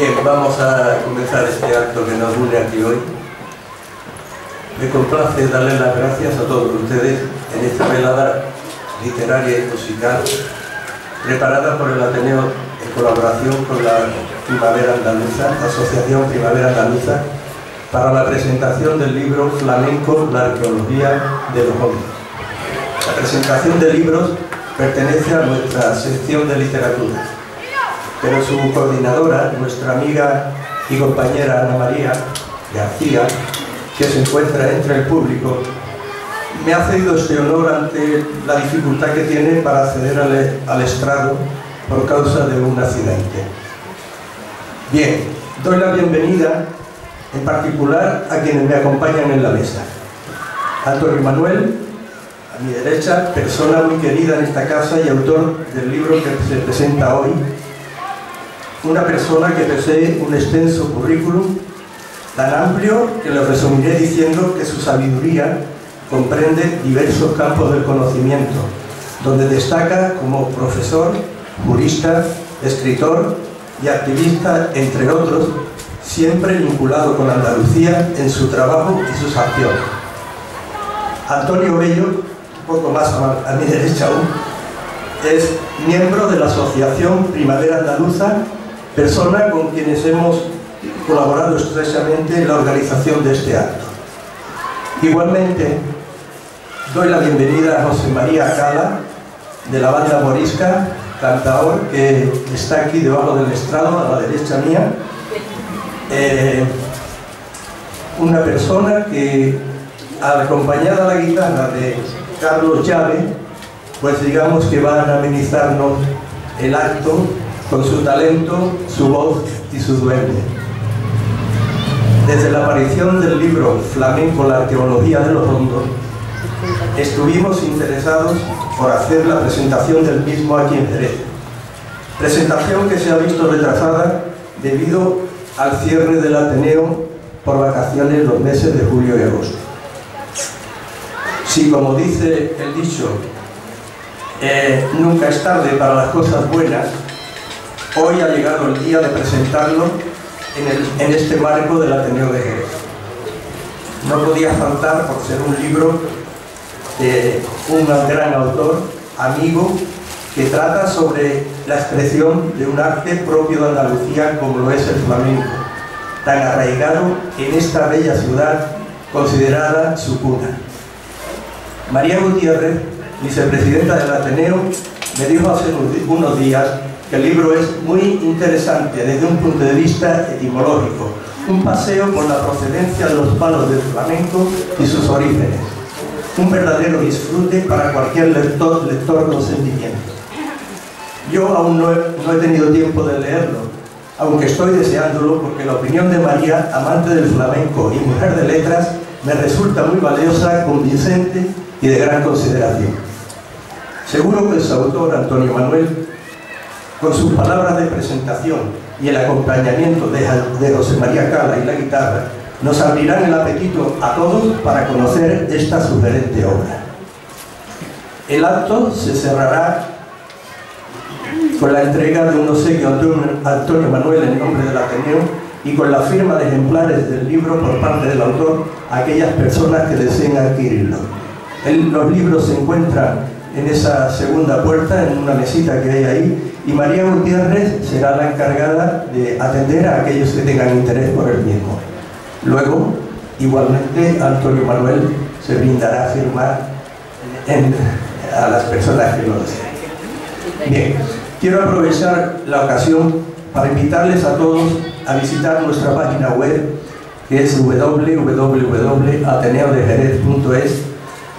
Bien, vamos a comenzar este acto que nos une aquí hoy. Me complace darles las gracias a todos ustedes en esta velada literaria y musical preparada por el Ateneo en colaboración con la Primavera Andaluza, Asociación Primavera Andaluza, para la presentación del libro Flamenco, la arqueología de los hombres. La presentación de libros pertenece a nuestra sección de literatura, pero su coordinadora, nuestra amiga y compañera Ana María García, que se encuentra entre el público, me ha cedido este honor ante la dificultad que tiene para acceder al estrado por causa de un accidente. Bien, doy la bienvenida en particular a quienes me acompañan en la mesa. Antonio Manuel, a mi derecha, persona muy querida en esta casa y autor del libro que se presenta hoy. Una persona que posee un extenso currículum tan amplio que lo resumiré diciendo que su sabiduría comprende diversos campos del conocimiento, donde destaca como profesor, jurista, escritor y activista, entre otros, siempre vinculado con Andalucía en su trabajo y sus acciones. Antonio Bello, un poco más a mi derecha aún, es miembro de la Asociación Primavera Andaluza, persona con quienes hemos colaborado estrechamente en la organización de este acto. Igualmente, doy la bienvenida a José María Cala, de la banda morisca, cantador, que está aquí debajo del estrado, a la derecha mía. Una persona que, acompañada a la guitarra de Carlos Llave, pues digamos que van a amenizarnos el acto con su talento, su voz y su duende. Desde la aparición del libro Flamenco, la arqueología de los hondos, estuvimos interesados por hacer la presentación del mismo aquí en Jerez. Presentación que se ha visto retrasada debido al cierre del Ateneo por vacaciones los meses de julio y agosto. Si, como dice el dicho, nunca es tarde para las cosas buenas, hoy ha llegado el día de presentarlo en este marco del Ateneo de Jerez. No podía faltar por ser un libro de un gran autor, amigo, que trata sobre la expresión de un arte propio de Andalucía como lo es el flamenco, tan arraigado en esta bella ciudad considerada su cuna. María Gutiérrez, vicepresidenta del Ateneo, me dijo hace unos días que el libro es muy interesante desde un punto de vista etimológico, un paseo por la procedencia de los palos del flamenco y sus orígenes, un verdadero disfrute para cualquier lector con sentimientos. Yo aún no he tenido tiempo de leerlo, aunque estoy deseándolo porque la opinión de María, amante del flamenco y mujer de letras, me resulta muy valiosa, convincente y de gran consideración. Seguro que su autor, Antonio Manuel, con sus palabras de presentación y el acompañamiento de José María Cala y la guitarra, nos abrirán el apetito a todos para conocer esta sugerente obra. El acto se cerrará con la entrega de un obsequio a Antonio Manuel en nombre del Ateneo y con la firma de ejemplares del libro por parte del autor a aquellas personas que deseen adquirirlo. Los libros se encuentran en esa segunda puerta, en una mesita que hay ahí, y María Gutiérrez será la encargada de atender a aquellos que tengan interés por el mismo. Luego, igualmente, Antonio Manuel se brindará a firmar a las personas que lo deseen. Bien, quiero aprovechar la ocasión para invitarles a todos a visitar nuestra página web, que es www.ateneodejerez.es,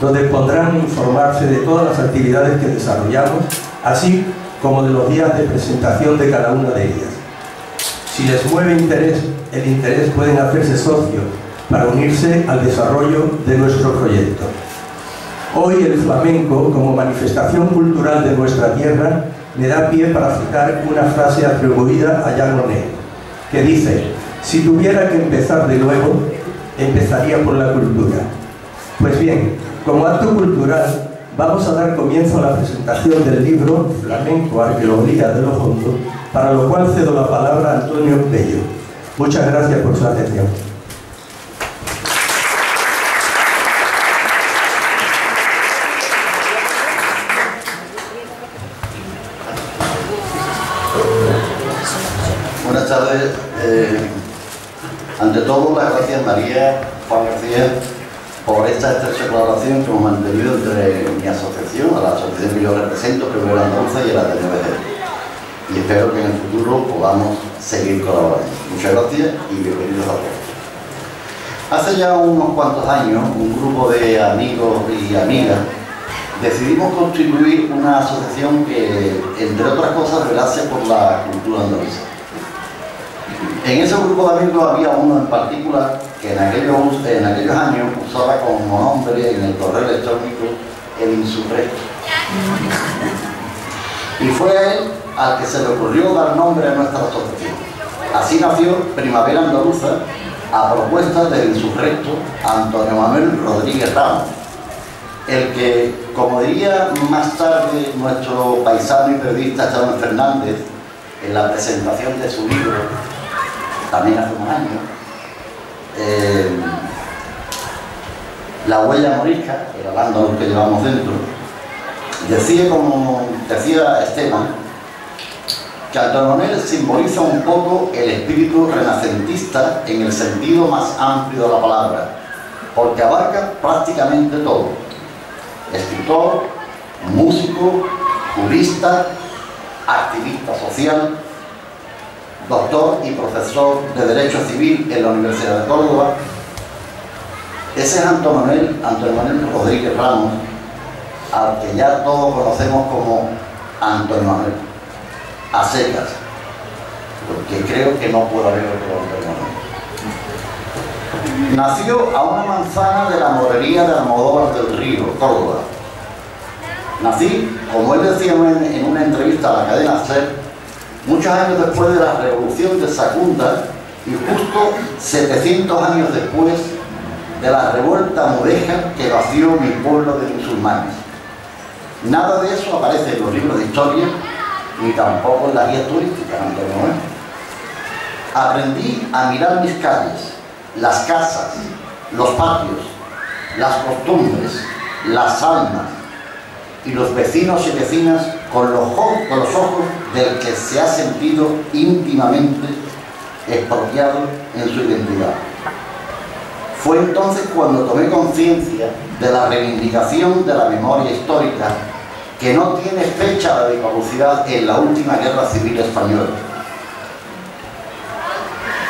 donde podrán informarse de todas las actividades que desarrollamos, así como de los días de presentación de cada una de ellas. Si les mueve el interés pueden hacerse socios para unirse al desarrollo de nuestro proyecto. Hoy el flamenco, como manifestación cultural de nuestra tierra, me da pie para citar una frase atribuida a Jean Monnet, que dice: si tuviera que empezar de nuevo, empezaría por la cultura. Pues bien, como acto cultural, Vamos a dar comienzo a la presentación del libro Flamenco, Arqueología de lo Hondo, para lo cual cedo la palabra a Antonio Bello. Muchas gracias por su atención. Buenas tardes. Ante todo, las gracias María, Juan García, por esta estrecha colaboración que hemos mantenido entre mi asociación, a la asociación que yo represento, Primero Andaluza, y el Ateneo de Jerez. Y espero que en el futuro podamos seguir colaborando. Muchas gracias y bienvenidos a todos. Hace ya unos cuantos años, un grupo de amigos y amigas decidimos constituir una asociación que, entre otras cosas, velase por la cultura andaluza. En ese grupo de amigos había uno en particular que en aquellos años usaba como nombre en el correo electrónico El Insurrecto. Y fue a él al que se le ocurrió dar nombre a nuestra asociación. Así nació Primavera Andaluza a propuesta del insurrecto Antonio Manuel Rodríguez Ramos, el que, como diría más tarde nuestro paisano y periodista Chávez Fernández en la presentación de su libro, también hace unos años, La huella morisca, el alándalo que llevamos dentro, decía, como decía Esteban, que Antonio Manuel simboliza un poco el espíritu renacentista en el sentido más amplio de la palabra, porque abarca prácticamente todo: escritor, músico, jurista, activista social, doctor y profesor de Derecho Civil en la Universidad de Córdoba. Ese es Antonio Manuel Rodríguez Ramos, al que ya todos conocemos como Antonio Manuel, a secas, porque creo que no puede haber otro Antonio Manuel. Nació a una manzana de la morería de Almodóvar del Río, Córdoba. Nací, como él decía en una entrevista a la cadena SER, muchos años después de la revolución de Secunda y justo 700 años después de la revuelta mudéjar que vació mi pueblo de musulmanes. Nada de eso aparece en los libros de historia, ni tampoco en las guías turísticas, Antonio Manuel. Aprendí a mirar mis calles, las casas, los patios, las costumbres, las almas y los vecinos y vecinas con los ojos del que se ha sentido íntimamente expropiado en su identidad. Fue entonces cuando tomé conciencia de la reivindicación de la memoria histórica, que no tiene fecha de caducidad en la última guerra civil española,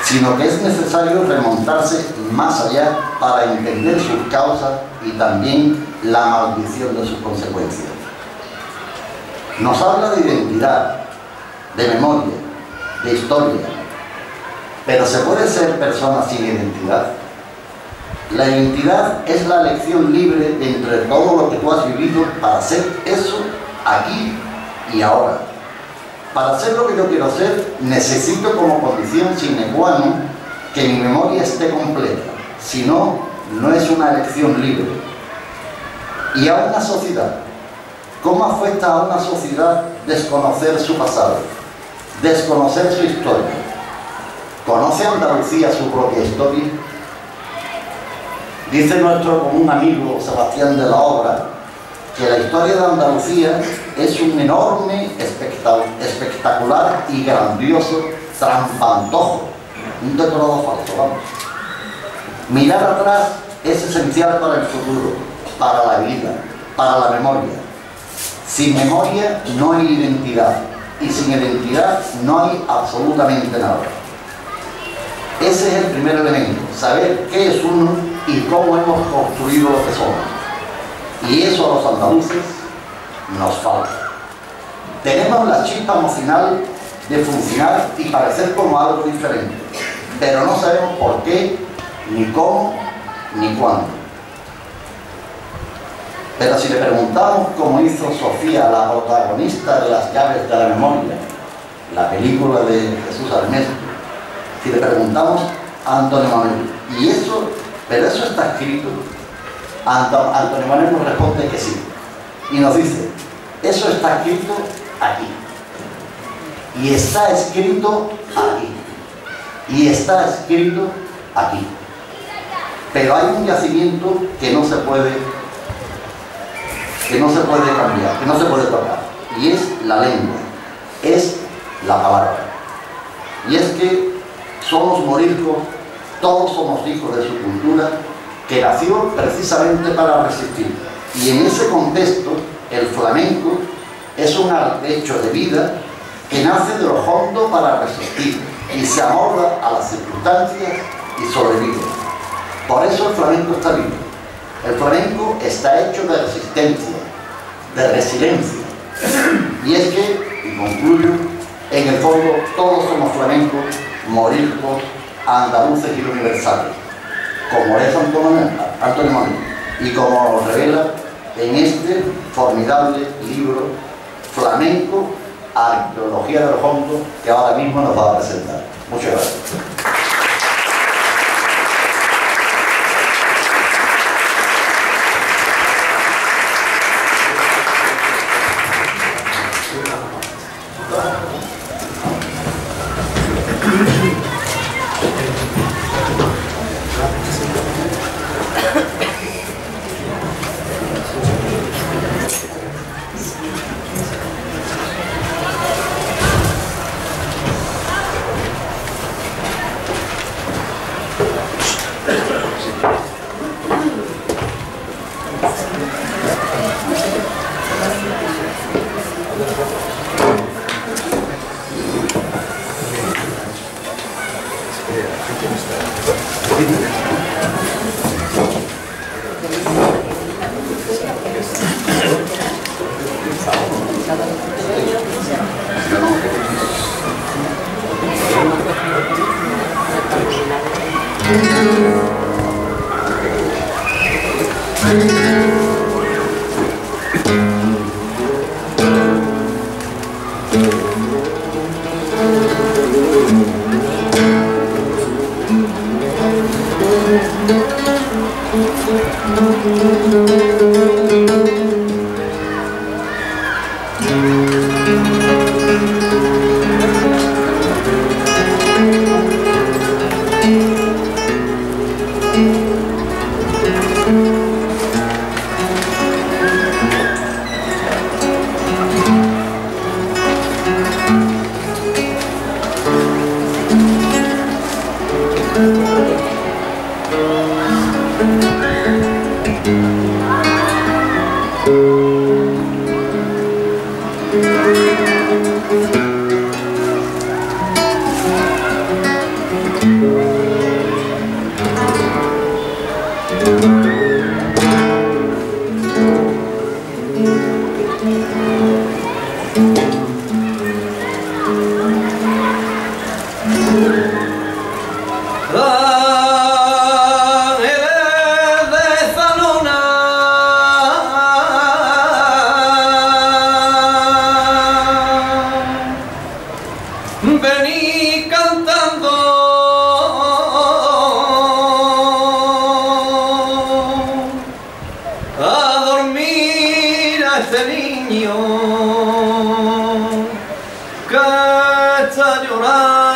sino que es necesario remontarse más allá para entender sus causas y también la maldición de sus consecuencias. Nos habla de identidad, de memoria, de historia, pero ¿se puede ser persona sin identidad? La identidad es la elección libre de entre todo lo que tú has vivido para hacer eso aquí y ahora. Para hacer lo que yo quiero hacer, necesito como condición sine qua non que mi memoria esté completa. Si no, no es una elección libre. Y a una sociedad, ¿cómo afecta a una sociedad desconocer su pasado, desconocer su historia? ¿Conoce Andalucía su propia historia? Dice nuestro común amigo Sebastián de la Obra que la historia de Andalucía es un enorme, espectacular y grandioso trampantojo, un decorado falso, vamos. Mirar atrás es esencial para el futuro, para la vida, para la memoria. Sin memoria no hay identidad, y sin identidad no hay absolutamente nada. Ese es el primer elemento, saber qué es uno y cómo hemos construido lo que somos. Y eso a los andaluces nos falta. Tenemos la chispa emocional de funcionar y parecer como algo diferente, pero no sabemos por qué, ni cómo, ni cuándo. Pero si le preguntamos, como hizo Sofía, la protagonista de Las llaves de la memoria, la película de Jesús Armesto, si le preguntamos a Antonio Manuel, ¿y eso? ¿Pero eso está escrito? Antonio Manuel nos responde que sí. y nos dice, eso está escrito aquí, y está escrito aquí, y está escrito aquí. Pero hay un yacimiento que no se puede cambiar, que no se puede tocar, y es la lengua, es la palabra. Y es que somos moriscos, todos somos hijos de su cultura, que nació precisamente para resistir. Y en ese contexto, el flamenco es un hecho de vida que nace de lo hondo para resistir y se amolda a las circunstancias y sobrevive. Por eso el flamenco está vivo. El flamenco está hecho de resistencia, de resiliencia. Y es que, y concluyo, en el fondo todos somos flamencos, moriscos, andaluces y universales, como es Antonio Molina, y como nos revela en este formidable libro Flamenco, Arqueología del Hondo, que ahora mismo nos va a presentar. Muchas gracias. Vení cantando a dormir a este niño que está llorando.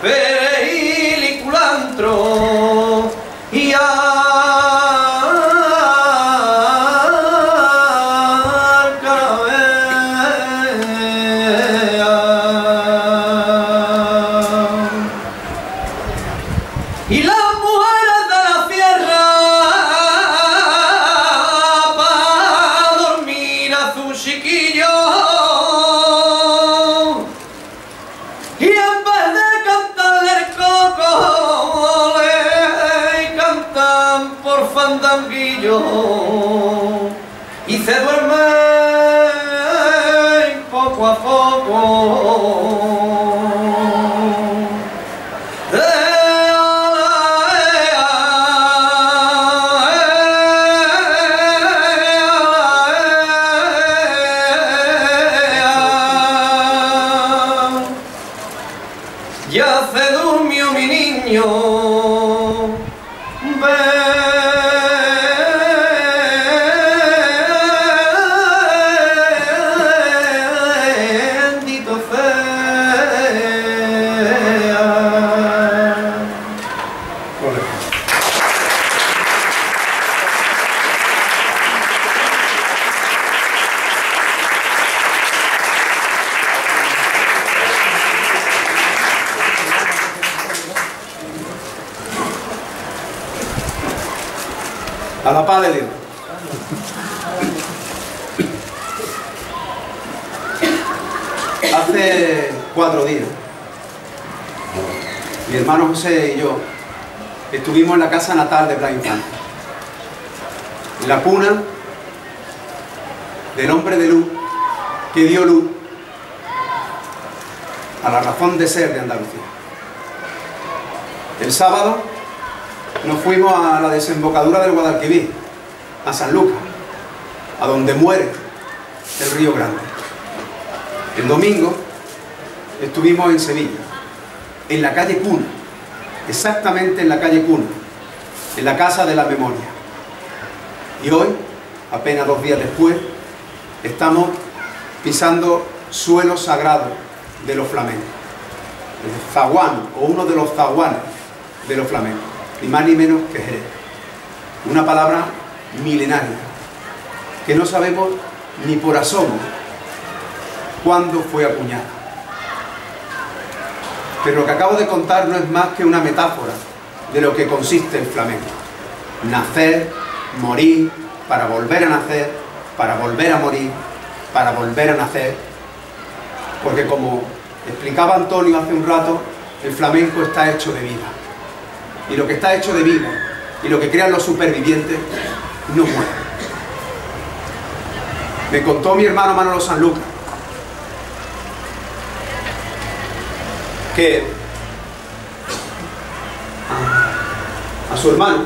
Perejil y culantro y y las mujeres de la sierra para dormir a su chiquillo, y en vez de cantarle el coco le cantan por fandanguillo y se duermen poco a poco. A la paz de Dios. Hace 4 días, mi hermano José y yo estuvimos en la casa natal de Blas Infante, en la cuna del hombre de luz que dio luz a la razón de ser de Andalucía. El sábado nos fuimos a la desembocadura del Guadalquivir, a San Lucas, a donde muere el Río Grande. El domingo estuvimos en Sevilla, en la calle Cuna, exactamente en la calle Cuna, en la Casa de la Memoria. Y hoy, apenas 2 días después, estamos pisando suelo sagrado de los flamencos. El zaguán, o uno de los zaguanes de los flamencos, ni más ni menos que Jerez. Una palabra milenaria, que no sabemos ni por asomo cuándo fue acuñada. Pero lo que acabo de contar no es más que una metáfora de lo que consiste el flamenco. Nacer, morir, para volver a nacer, para volver a morir, para volver a nacer. Porque como explicaba Antonio hace un rato, el flamenco está hecho de vida. Y lo que está hecho de vida, y lo que crean los supervivientes, no muere. Me contó mi hermano Manolo Sanlúcar que a su hermano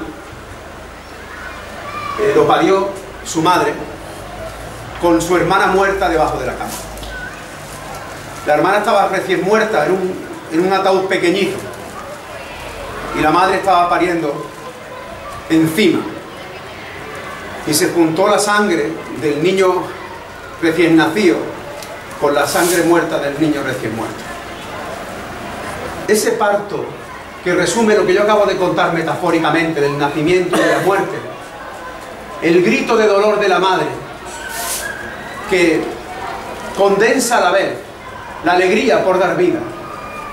lo parió su madre con su hermana muerta debajo de la cama. La hermana estaba recién muerta en un ataúd pequeñito y la madre estaba pariendo encima, y se juntó la sangre del niño recién nacido con la sangre muerta del niño recién muerto. Ese parto que resume lo que yo acabo de contar metafóricamente del nacimiento y de la muerte, el grito de dolor de la madre que condensa a la vez la alegría por dar vida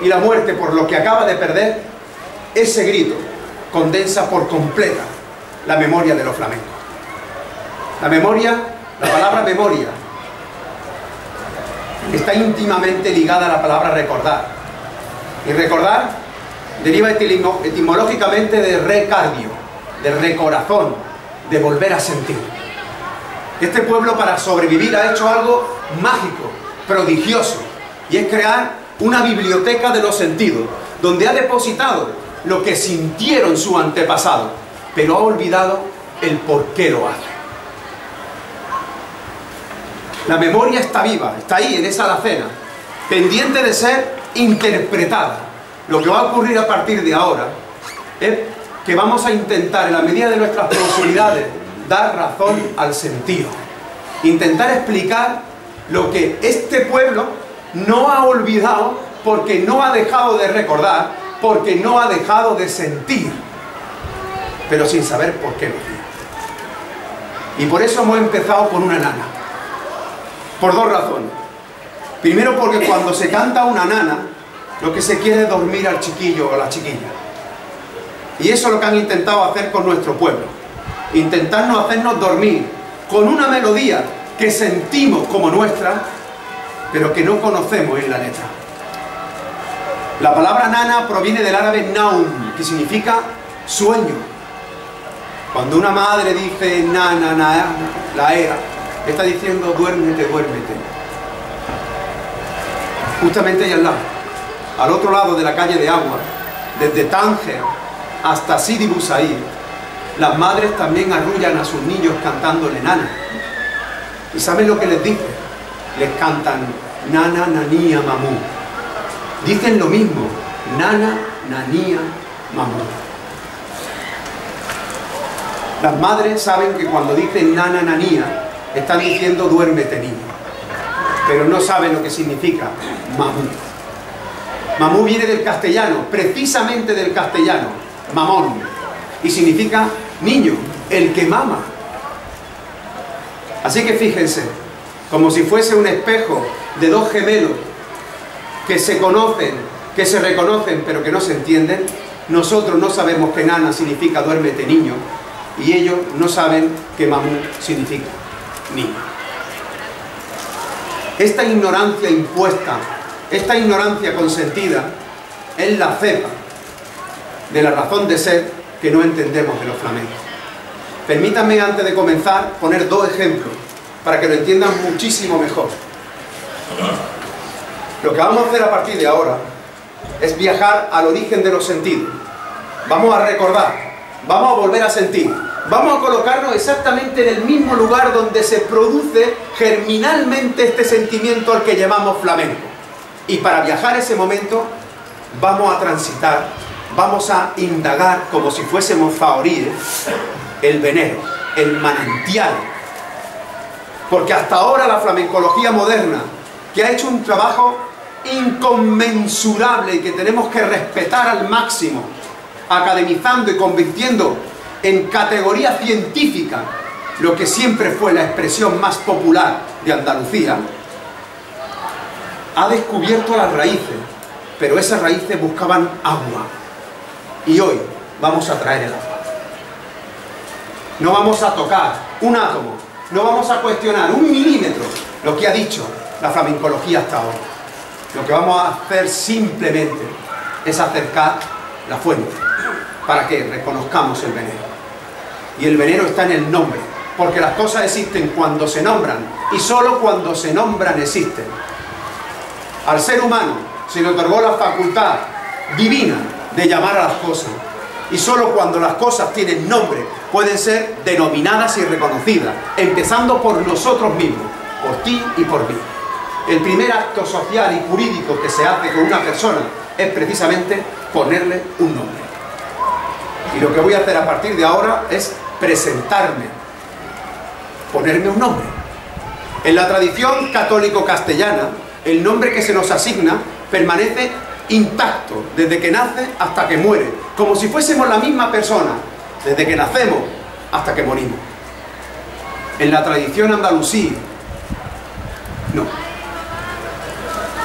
y la muerte por lo que acaba de perder, ese grito condensa por completa la memoria de los flamencos. La memoria, la palabra memoria, está íntimamente ligada a la palabra recordar. Y recordar deriva etimológicamente de recardio, de recorazón, de volver a sentir. Este pueblo, para sobrevivir, ha hecho algo mágico, prodigioso, y es crear una biblioteca de los sentidos, donde ha depositado lo que sintieron sus antepasados, pero ha olvidado el por qué lo hace. La memoria está viva, está ahí en esa alacena, pendiente de ser interpretada. Lo que va a ocurrir a partir de ahora es que vamos a intentar, en la medida de nuestras posibilidades, dar razón al sentido, intentar explicar lo que este pueblo no ha olvidado, porque no ha dejado de recordar, porque no ha dejado de sentir, pero sin saber por qué lo hacía. Y por eso hemos empezado con una nana, por 2 razones. Primero, porque cuando se canta una nana, lo que se quiere es dormir al chiquillo o a la chiquilla. Y eso es lo que han intentado hacer con nuestro pueblo. Intentarnos hacernos dormir con una melodía que sentimos como nuestra, pero que no conocemos en la letra. La palabra nana proviene del árabe naum, que significa sueño. Cuando una madre dice nana, nana, la era, está diciendo duérmete, duérmete. Justamente ahí al otro lado de la calle de Agua, desde Tánger hasta Sidi Busaid, las madres también arrullan a sus niños cantándole nana. ¿Y saben lo que les dicen? Les cantan nana, nanía, mamú. Dicen lo mismo, nana, nanía, mamú. Las madres saben que cuando dicen nana, nanía, están diciendo duérmete, niño, pero no saben lo que significa mamú. Mamú viene del castellano, precisamente del castellano, mamón, y significa niño, el que mama. Así que fíjense, como si fuese un espejo de 2 gemelos que se conocen, que se reconocen, pero que no se entienden. Nosotros no sabemos que nana significa duérmete, niño, y ellos no saben qué mamú significa niño. Esta ignorancia impuesta, esta ignorancia consentida, es la cepa de la razón de ser que no entendemos de los flamencos. Permítanme, antes de comenzar, poner dos ejemplos para que lo entiendan muchísimo mejor. Lo que vamos a hacer a partir de ahora es viajar al origen de los sentidos. Vamos a recordar, vamos a volver a sentir, vamos a colocarnos exactamente en el mismo lugar donde se produce germinalmente este sentimiento al que llamamos flamenco. Y para viajar a ese momento vamos a transitar, vamos a indagar como si fuésemos faoríes el venero, el manantial. Porque hasta ahora la flamencología moderna, que ha hecho un trabajo inconmensurable y que tenemos que respetar al máximo, academizando y convirtiendo en categoría científica lo que siempre fue la expresión más popular de Andalucía, ha descubierto las raíces, pero esas raíces buscaban agua. Y hoy vamos a traer el agua. No vamos a tocar un átomo, no vamos a cuestionar un milímetro lo que ha dicho la flamencología hasta ahora. Lo que vamos a hacer simplemente es acercar la fuente para que reconozcamos el veneno. Y el veneno está en el nombre, porque las cosas existen cuando se nombran y solo cuando se nombran existen. Al ser humano se le otorgó la facultad divina de llamar a las cosas, y solo cuando las cosas tienen nombre pueden ser denominadas y reconocidas, empezando por nosotros mismos, por ti y por mí. El primer acto social y jurídico que se hace con una persona es precisamente ponerle un nombre. Y lo que voy a hacer a partir de ahora es presentarme, ponerme un nombre. En la tradición católico-castellana, el nombre que se nos asigna permanece intacto desde que nace hasta que muere, como si fuésemos la misma persona, desde que nacemos hasta que morimos. En la tradición andalusí, no.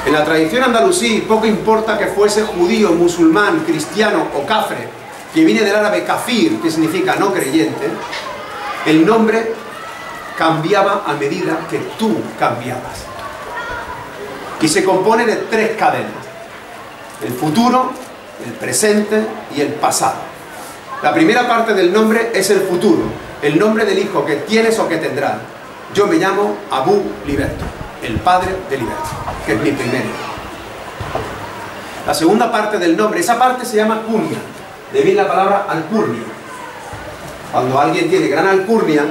En la tradición andalusí, poco importa que fuese judío, musulmán, cristiano o cafre, que viene del árabe kafir, que significa no creyente, el nombre cambiaba a medida que tú cambiabas. Y se compone de tres cadenas: el futuro, el presente y el pasado. La primera parte del nombre es el futuro, el nombre del hijo que tienes o que tendrás. Yo me llamo Abu Liberto, el padre de Liberto, que es mi primer hijo. La segunda parte del nombre, esa parte se llama curnia, de ahí la palabra alcurnia. Cuando alguien tiene gran alcurnia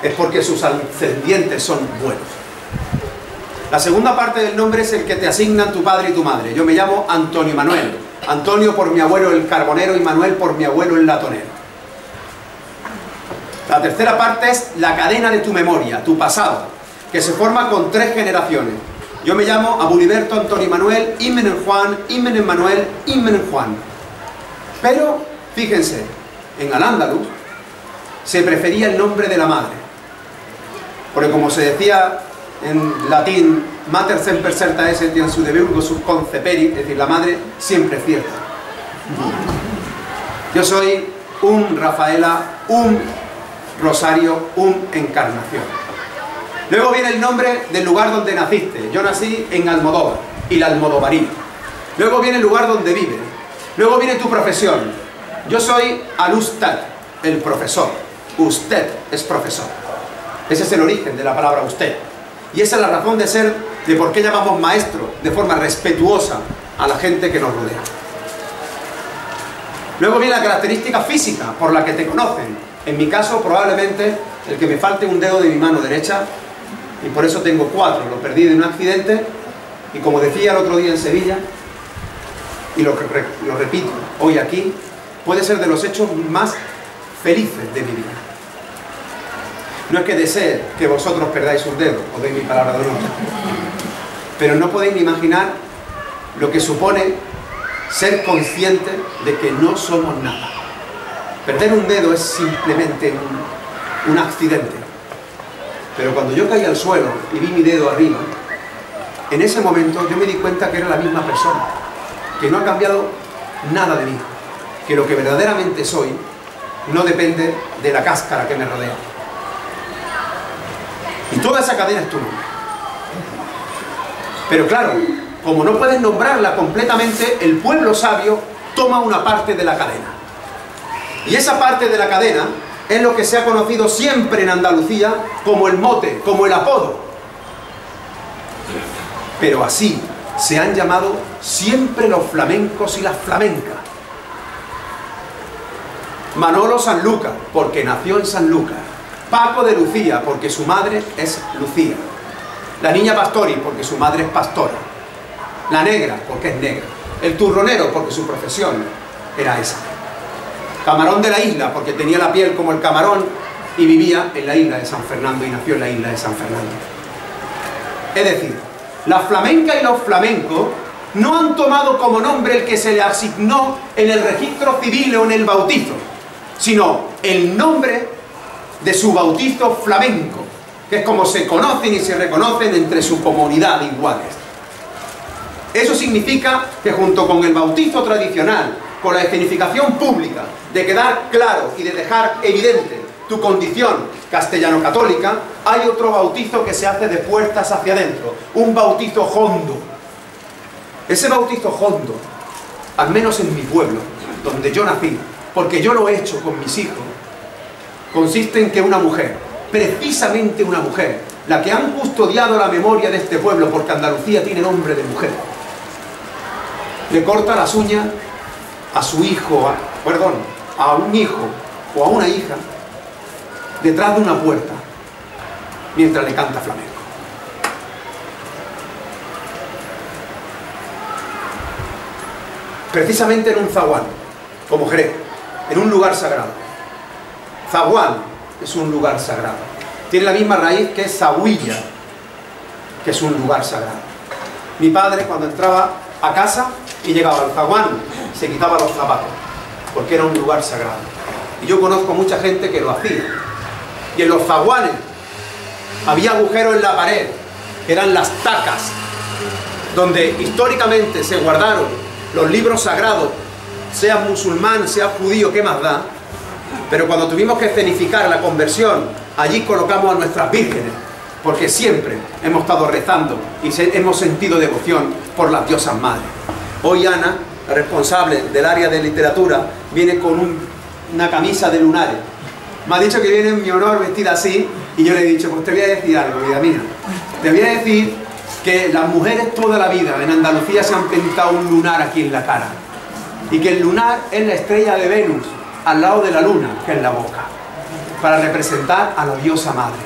es porque sus ascendientes son buenos. La segunda parte del nombre es el que te asignan tu padre y tu madre. Yo me llamo Antonio Manuel. Antonio por mi abuelo el carbonero y Manuel por mi abuelo el latonero. La tercera parte es la cadena de tu memoria, tu pasado, que se forma con tres generaciones. Yo me llamo Abuliberto Antonio Manuel, Imenen Juan, Imenen Manuel, Imenen Juan. Pero, fíjense, en Al-Ándalus se prefería el nombre de la madre. Porque como se decía en latín, mater semper certa esse in su debeurgo sub conceperi, es decir, la madre siempre es cierta. Yo soy un Rafaela, un Rosario, un Encarnación. Luego viene el nombre del lugar donde naciste. Yo nací en Almodóvar, y la almodovarina. Luego viene el lugar donde vives. Luego viene tu profesión. Yo soy al-Ustad, el profesor. Usted es profesor. Ese es el origen de la palabra usted. Y esa es la razón de ser de por qué llamamos maestro de forma respetuosa a la gente que nos rodea. Luego viene la característica física por la que te conocen. En mi caso, probablemente, el que me falte un dedo de mi mano derecha, y por eso tengo 4, lo perdí de un accidente, y como decía el otro día en Sevilla, y lo repito hoy aquí, puede ser de los hechos más felices de mi vida. No es que desee que vosotros perdáis un dedo, os doy mi palabra de honor, pero no podéis ni imaginar lo que supone ser consciente de que no somos nada. Perder un dedo es simplemente un accidente, pero cuando yo caí al suelo y vi mi dedo arriba, en ese momento yo me di cuenta que era la misma persona, que no ha cambiado nada de mí, que lo que verdaderamente soy no depende de la cáscara que me rodea. Y toda esa cadena es tu nombre. Pero claro, como no puedes nombrarla completamente, el pueblo sabio toma una parte de la cadena. Y esa parte de la cadena es lo que se ha conocido siempre en Andalucía como el mote, como el apodo. Pero así se han llamado siempre los flamencos y las flamencas. Manolo Sanlúcar, porque nació en Sanlúcar. Paco de Lucía, porque su madre es Lucía. La niña Pastori, porque su madre es pastora. La negra, porque es negra. El turronero, porque su profesión era esa. Camarón de la isla, porque tenía la piel como el camarón y vivía en la isla de San Fernando y nació en la isla de San Fernando. Es decir, la flamenca y los flamencos no han tomado como nombre el que se le asignó en el registro civil o en el bautizo, sino el nombre de su bautizo flamenco, que es como se conocen y se reconocen entre su comunidad iguales. Eso significa que junto con el bautizo tradicional, con la escenificación pública, de quedar claro y de dejar evidente tu condición castellano-católica, hay otro bautizo que se hace de puertas hacia adentro, un bautizo hondo. Ese bautizo hondo, al menos en mi pueblo, donde yo nací, porque yo lo he hecho con mis hijos, consiste en que una mujer, precisamente una mujer, la que han custodiado la memoria de este pueblo, porque Andalucía tiene nombre de mujer, le corta las uñas a su hijo, a un hijo o a una hija, detrás de una puerta, mientras le canta flamenco. Precisamente en un zaguán, como Jerez, en un lugar sagrado. Zaguán es un lugar sagrado. Tiene la misma raíz que Zahuilla, que es un lugar sagrado. Mi padre, cuando entraba a casa y llegaba al zaguán, se quitaba los zapatos, porque era un lugar sagrado. Y yo conozco mucha gente que lo hacía. Y en los zaguanes había agujeros en la pared, que eran las tacas, donde históricamente se guardaron los libros sagrados, sea musulmán, sea judío, ¿qué más da? Pero cuando tuvimos que escenificar la conversión, allí colocamos a nuestras vírgenes, porque siempre hemos estado rezando y hemos sentido devoción por las diosas madres. Hoy Ana, la responsable del área de literatura, viene con una camisa de lunares. Me ha dicho que viene en mi honor vestida así, y yo le he dicho, pues te voy a decir algo, vida mía. Te voy a decir que las mujeres toda la vida en Andalucía se han pintado un lunar aquí en la cara, y que el lunar es la estrella de Venus, al lado de la luna, que es la boca, para representar a la diosa madre.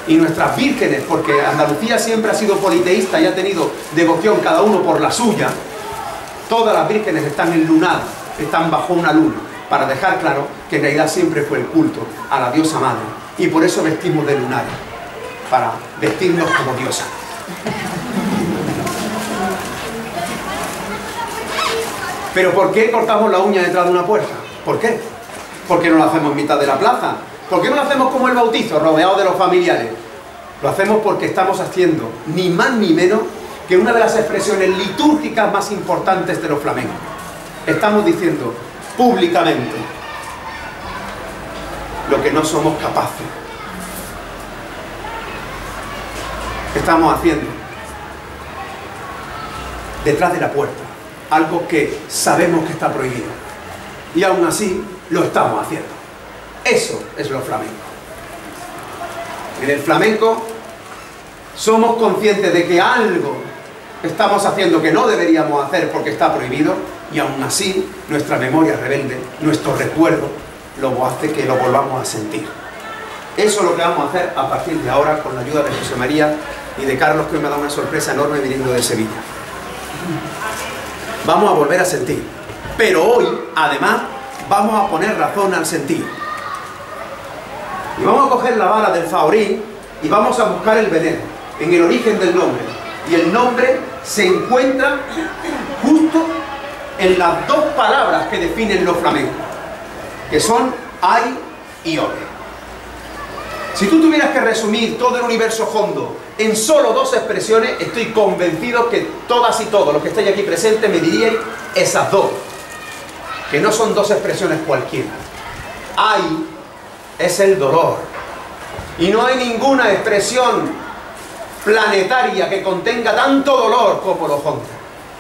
Y nuestras vírgenes, porque Andalucía siempre ha sido politeísta y ha tenido devoción cada uno por la suya, todas las vírgenes están en lunar, están bajo una luna, para dejar claro que en realidad siempre fue el culto a la diosa madre. Y por eso vestimos de lunares, para vestirnos como diosa. ¿Pero por qué cortamos la uña detrás de una puerta? ¿Por qué? ¿Por qué no lo hacemos en mitad de la plaza? ¿Por qué no lo hacemos como el bautizo, rodeado de los familiares? Lo hacemos porque estamos haciendo ni más ni menos que una de las expresiones litúrgicas más importantes de los flamencos. Estamos diciendo públicamente lo que no somos capaces. Estamos haciendo detrás de la puerta algo que sabemos que está prohibido, y aún así lo estamos haciendo. Eso es lo flamenco. En el flamenco somos conscientes de que algo estamos haciendo que no deberíamos hacer porque está prohibido, y aún así nuestra memoria rebelde, nuestro recuerdo, lo hace que lo volvamos a sentir. Eso es lo que vamos a hacer a partir de ahora, con la ayuda de José María y de Carlos, que hoy me ha dado una sorpresa enorme viniendo de Sevilla. Vamos a volver a sentir, pero hoy además vamos a poner razón al sentir. Y vamos a coger la vara del faorí y vamos a buscar el veneno en el origen del nombre. Y el nombre se encuentra justo en las dos palabras que definen los flamencos, que son ay y ole. Si tú tuvieras que resumir todo el universo hondo en solo dos expresiones, estoy convencido que todas y todos los que estáis aquí presentes me diríais esas dos, que no son dos expresiones cualquiera. ay es el dolor. Y no hay ninguna expresión planetaria que contenga tanto dolor como los Honda,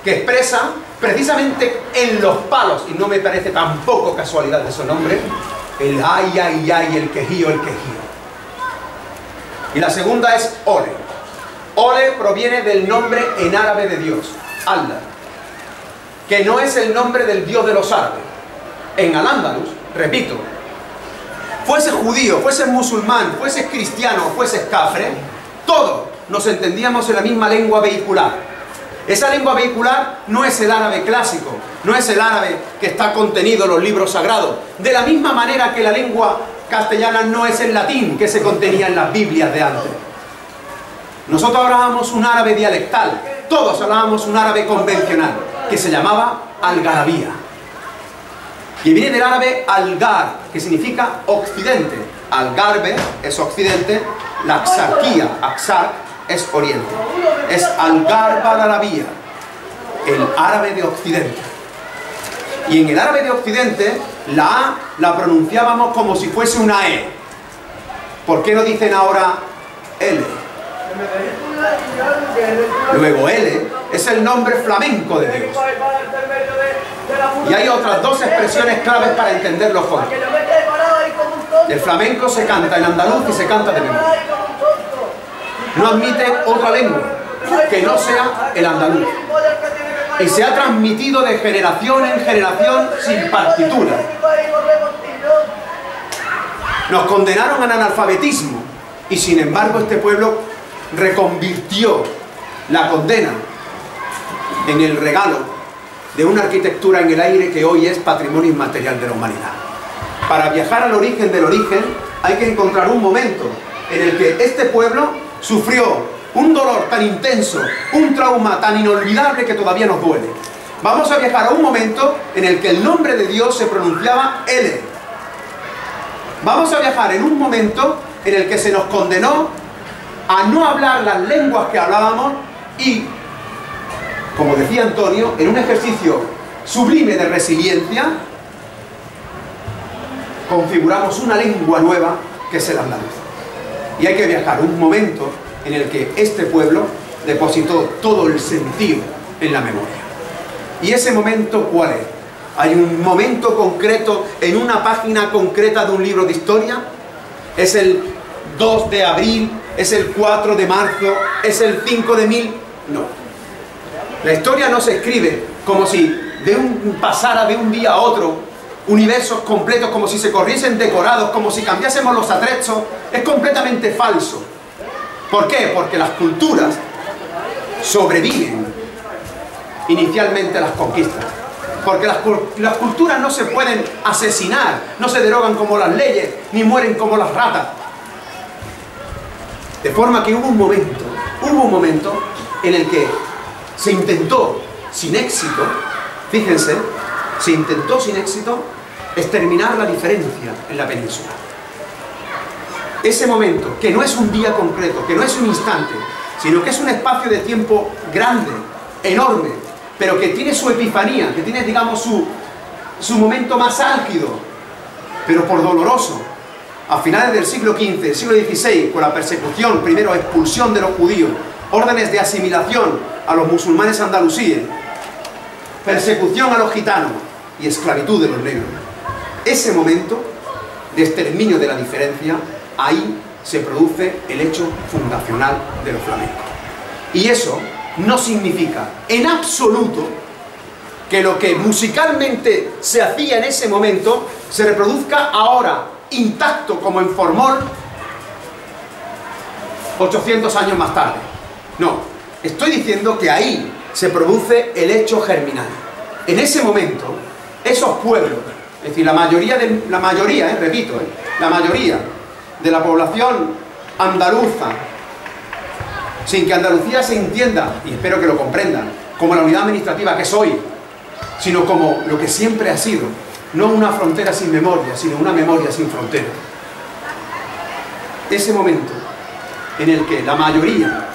que expresa precisamente en los palos, y no me parece tampoco casualidad de su nombre, el ay, ay, ay, el quejío, el quejío. Y la segunda es Ole. Ole proviene del nombre en árabe de Dios, Allah, que no es el nombre del Dios de los árabes. En Al-Ándalus, repito, fuese judío, fuese musulmán, fuese cristiano, fuese cafre, todos nos entendíamos en la misma lengua vehicular. Esa lengua vehicular no es el árabe clásico, no es el árabe que está contenido en los libros sagrados, de la misma manera que la lengua castellana no es el latín que se contenía en las Biblias de antes. Nosotros hablábamos un árabe dialectal, todos hablábamos un árabe convencional, que se llamaba algarabía. Y viene del árabe algar, que significa occidente. Algarve es occidente, la axarquía, axar, es oriente. Es algarba-arabía, el árabe de occidente. Y en el árabe de occidente, la A la pronunciábamos como si fuese una E. ¿Por qué no dicen ahora L? Luego L es el nombre flamenco de Dios. Y hay otras dos expresiones claves para entender los fondos. El flamenco se canta en andaluz y se canta de memoria. No admite otra lengua que no sea el andaluz. Y se ha transmitido de generación en generación sin partitura. Nos condenaron al analfabetismo y sin embargo este pueblo reconvirtió la condena en el regalo de una arquitectura en el aire que hoy es patrimonio inmaterial de la humanidad. Para viajar al origen del origen hay que encontrar un momento en el que este pueblo sufrió un dolor tan intenso, un trauma tan inolvidable que todavía nos duele. Vamos a viajar a un momento en el que el nombre de Dios se pronunciaba L. Vamos a viajar en un momento en el que se nos condenó a no hablar las lenguas que hablábamos y, como decía Antonio, en un ejercicio sublime de resiliencia, configuramos una lengua nueva que es el andaluz. Y hay que viajar un momento en el que este pueblo depositó todo el sentido en la memoria. ¿Y ese momento cuál es? ¿Hay un momento concreto en una página concreta de un libro de historia? ¿Es el 2 de abril? ¿Es el 4 de marzo? ¿Es el 5 de 1000? No. La historia no se escribe como si pasara de un día a otro universos completos, como si se corriesen decorados, como si cambiásemos los atrechos. Es completamente falso. ¿Por qué? Porque las culturas sobreviven inicialmente a las conquistas. Porque las culturas no se pueden asesinar, no se derogan como las leyes, ni mueren como las ratas. De forma que hubo un momento en el que se intentó sin éxito, fíjense, se intentó sin éxito exterminar la diferencia en la península. Ese momento, que no es un día concreto, que no es un instante, sino que es un espacio de tiempo grande, enorme, pero que tiene su epifanía, que tiene, digamos, su momento más álgido, pero por doloroso. A finales del siglo XV, siglo XVI, con la persecución, primero expulsión de los judíos, órdenes de asimilación a los musulmanes andalusíes, persecución a los gitanos y esclavitud de los negros. Ese momento de exterminio de la diferencia, ahí se produce el hecho fundacional de los flamencos. Y eso no significa en absoluto que lo que musicalmente se hacía en ese momento se reproduzca ahora intacto como en Formol 800 años más tarde. No, estoy diciendo que ahí se produce el hecho germinal. En ese momento, esos pueblos, es decir, la mayoría de la población andaluza, sin que Andalucía se entienda, y espero que lo comprendan, como la unidad administrativa que es hoy, sino como lo que siempre ha sido, no una frontera sin memoria, sino una memoria sin frontera. Ese momento en el que la mayoría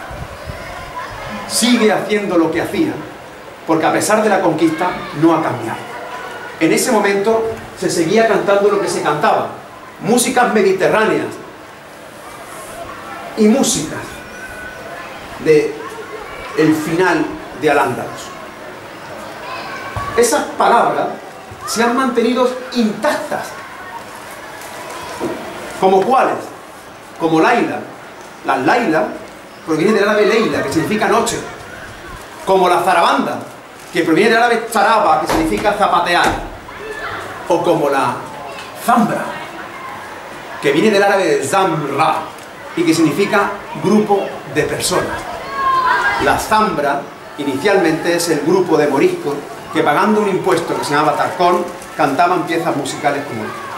sigue haciendo lo que hacía, porque a pesar de la conquista no ha cambiado. En ese momento se seguía cantando lo que se cantaba. Músicas mediterráneas y músicas de el final de Al-Ándalus. Esas palabras se han mantenido intactas. ¿Como cuáles? Como Laila. Las Laila provienen del árabe Leila, que significa noche. Como la zarabanda, que proviene del árabe zaraba, que significa zapatear. O como la zambra, que viene del árabe zamra y que significa grupo de personas. La zambra inicialmente es el grupo de moriscos que, pagando un impuesto que se llamaba tarcón, cantaban piezas musicales como esta.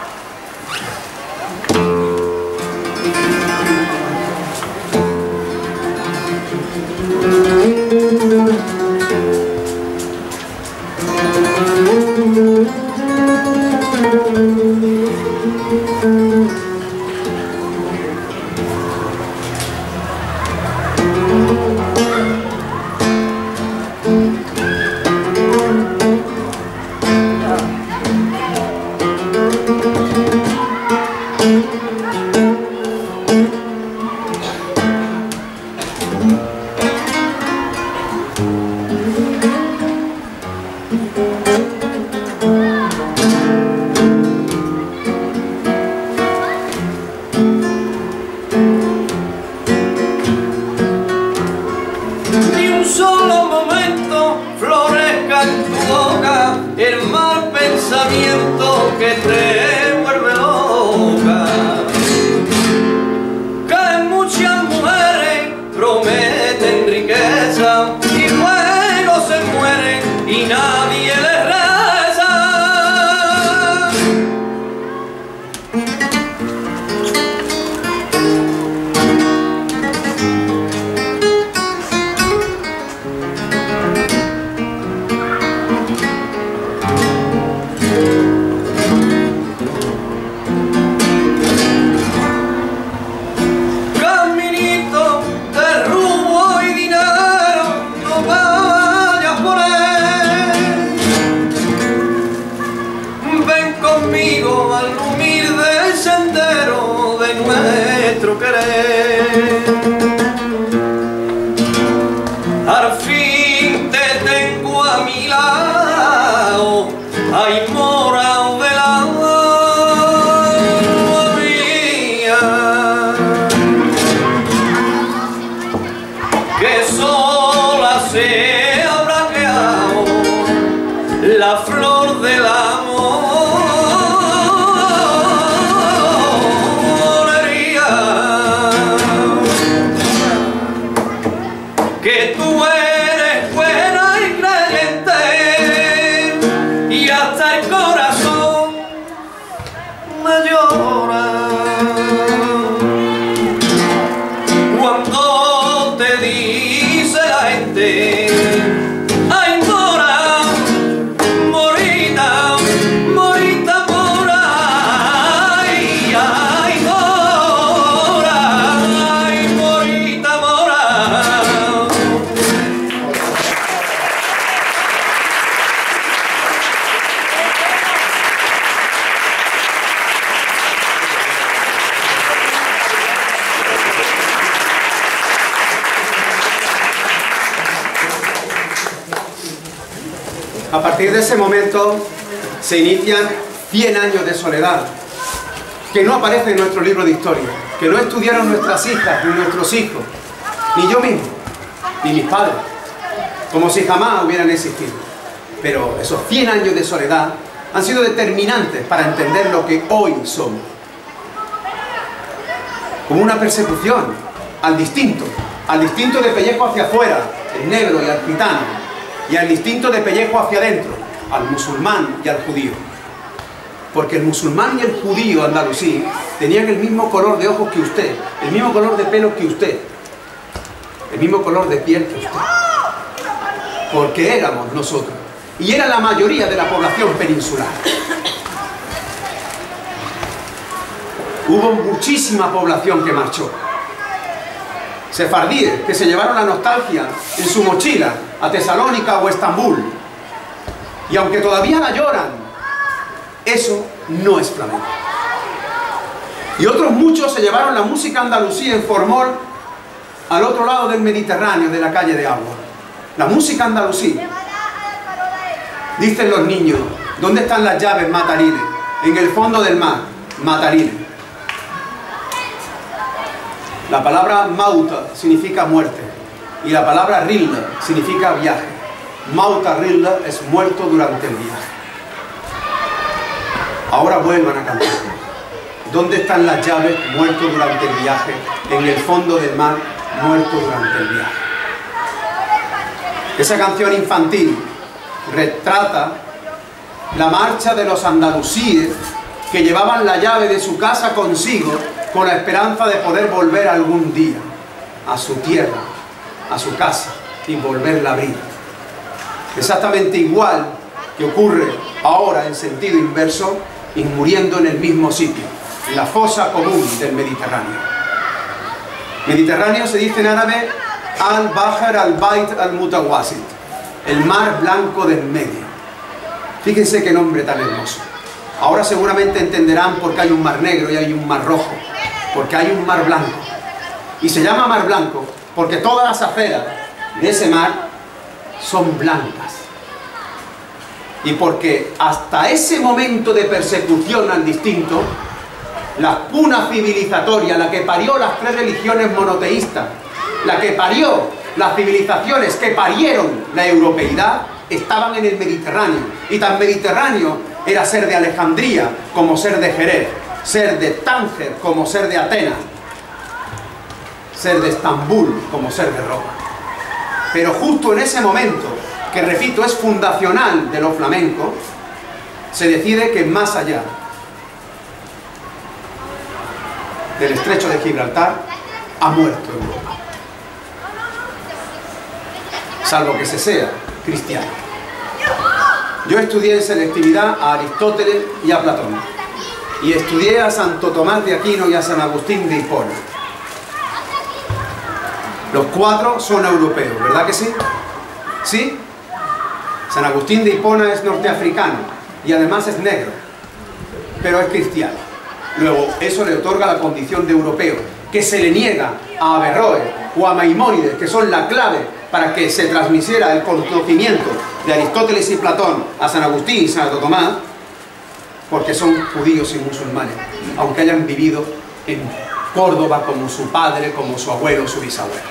A partir de ese momento se inician 100 años de soledad, que no aparecen en nuestro libro de historia, que no estudiaron nuestras hijas, ni nuestros hijos, ni yo mismo, ni mis padres, como si jamás hubieran existido. Pero esos 100 años de soledad han sido determinantes para entender lo que hoy somos. Como una persecución al distinto de pellejo hacia afuera, el negro y al gitano, y al distinto de pellejo hacia adentro, al musulmán y al judío. Porque el musulmán y el judío andalusí tenían el mismo color de ojos que usted, el mismo color de pelo que usted, el mismo color de piel que usted. Porque éramos nosotros. Y era la mayoría de la población peninsular. Hubo muchísima población que marchó. Sefardíes que se llevaron la nostalgia en su mochila a Tesalónica o Estambul. Y aunque todavía la lloran, eso no es flamenco. Y otros muchos se llevaron la música andalusí en formol al otro lado del Mediterráneo, de la calle de Agua. La música andalusí. Dicen los niños, ¿dónde están las llaves, Matarine? En el fondo del mar, Matarine. La palabra mauta significa muerte y la palabra rilla significa viaje. Mauta rilla es muerto durante el viaje. Ahora vuelvan a cantar. ¿Dónde están las llaves? Muerto durante el viaje. En el fondo del mar, muerto durante el viaje. Esa canción infantil retrata la marcha de los andalusíes que llevaban la llave de su casa consigo con la esperanza de poder volver algún día a su tierra, a su casa y volverla a abrir. Exactamente igual que ocurre ahora en sentido inverso y muriendo en el mismo sitio, en la fosa común del Mediterráneo. Mediterráneo se dice en árabe al-Bahr al-Bait al-Mutawasit, el mar blanco del medio. Fíjense qué nombre tan hermoso. Ahora seguramente entenderán por qué hay un mar negro y hay un mar rojo, porque hay un mar blanco. Y se llama mar blanco porque todas las aceras de ese mar son blancas. Y porque hasta ese momento de persecución al distinto, la cuna civilizatoria, la que parió las tres religiones monoteístas, la que parió las civilizaciones que parieron la europeidad, estaban en el Mediterráneo. Y tan mediterráneo era ser de Alejandría como ser de Jerez, ser de Tánger como ser de Atenas, ser de Estambul como ser de Roma. Pero justo en ese momento, que repito es fundacional de lo flamenco, se decide que más allá del estrecho de Gibraltar ha muerto Europa, salvo que se sea cristiano. Yo estudié en selectividad a Aristóteles y a Platón, y estudié a Santo Tomás de Aquino y a San Agustín de Hipona. Los cuatro son europeos, ¿verdad que sí? ¿Sí? San Agustín de Hipona es norteafricano y además es negro, pero es cristiano. Luego, eso le otorga la condición de europeo, que se le niega a Averroes o a Maimónides, que son la clave para que se transmitiera el conocimiento de Aristóteles y Platón a San Agustín y Santo Tomás, porque son judíos y musulmanes, aunque hayan vivido en Córdoba como su padre, como su abuelo, su bisabuelo.